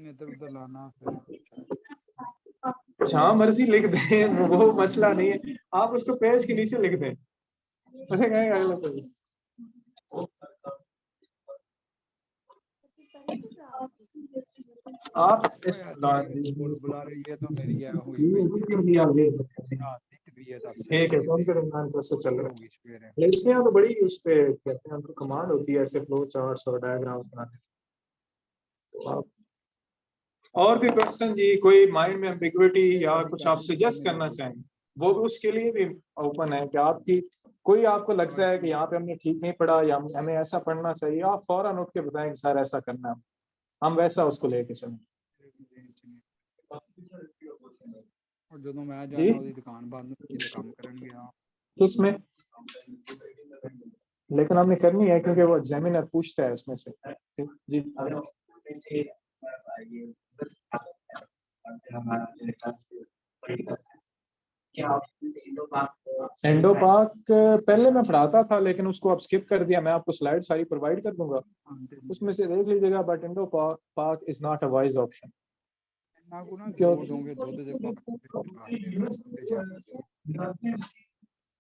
इधर उधर लाना जहाँ मर्जी लिख दें, वो मसला नहीं है, आप उसको पेज के नीचे लिख दें, ऐसे कहेंगे अगला कोई। आप इस बुला रही है तो मेरी क्या हुई ठीक है, कौन करेंगे इंटरेस्ट चल रहा है, लड़कियां तो बड़ी उस पे कहते हैं, उनको कमांड होती है ऐसे फ्लो चार्ट्स और डायग्राम्स बनाने। तो आप और भी क्वेश्चन जी, कोई माइंड में एम्बिग्विटी या कुछ आप सजेस्ट करना चाहें, वो भी उसके लिए भी ओपन है कि आपकी कोई आपको लगता है कि यहाँ पे हमने ठीक नहीं पढ़ा या हमें ऐसा पढ़ना चाहिए, आप फौरन उठ के बताएं कि सर ऐसा करना है, हम वैसा उसको लेके चलें। और जो मैं जी जाना दुकान बंद काम करन गया किसमें, लेकिन हमने करनी है क्योंकि वो एग्जामिनर पूछता है उसमें से। जी एंडो पार्क पहले मैं पढ़ाता था लेकिन उसको अब स्किप कर दिया, मैं आपको स्लाइड सारी प्रोवाइड कर दूंगा, उसमें से देख लीजिएगा, but Indo Pak is not a wise option.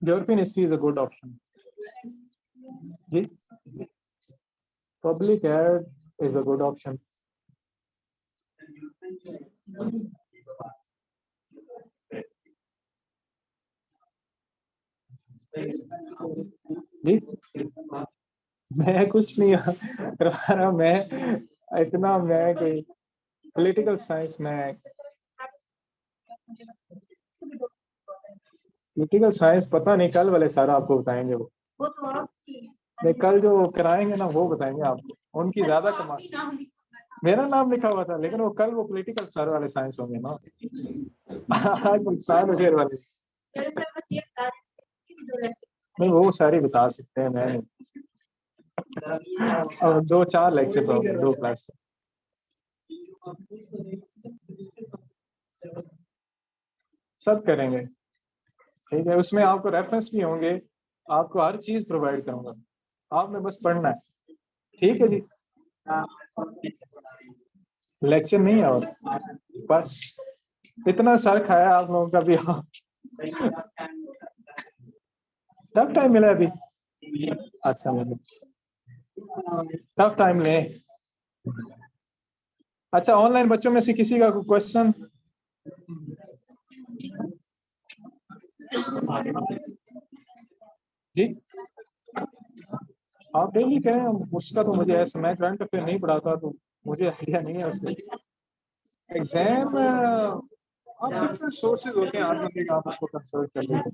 European history is a good option जी, public ad is a good option. जी मैं कुछ नहीं करवा रहा, मैं इतना, मैं कोई पॉलिटिकल साइंस में, पॉलिटिकल साइंस पता नहीं, कल वाले सारा आपको बताएंगे, वो नहीं कल जो कराएंगे ना वो बताएंगे आपको, उनकी ज्यादा कमाल, मेरा नाम लिखा हुआ था लेकिन वो कल वो पॉलिटिकल सर वाले साइंस होंगे ना, आज नुकसान वगैरह वाले नहीं, वो सारी बता सकते हैं, मैं और 2-4 लेक्चर होंगे 2 क्लास सब करेंगे, ठीक है, उसमें आपको रेफरेंस भी होंगे, आपको हर चीज प्रोवाइड करूंगा, आपने बस पढ़ना है, ठीक है जी। लेक्चर नहीं है और बस इतना सर खाया आप लोगों का भी। टफ टाइम मिला अभी? अच्छा मैंने टफ टाइम ले। अच्छा, ऑनलाइन बच्चों में से किसी का कोई क्वेश्चन? जी आप डेली कहें, उसका तो मुझे ऐसा, मैं करंट अफेयर नहीं पढ़ाता तो मुझे आइडिया नहीं है उसमें। एग्जाम आप डिफरेंट सोर्सेज होते हैं, हर बंदे का आप उसको कंसल्ट कर लेते हैं।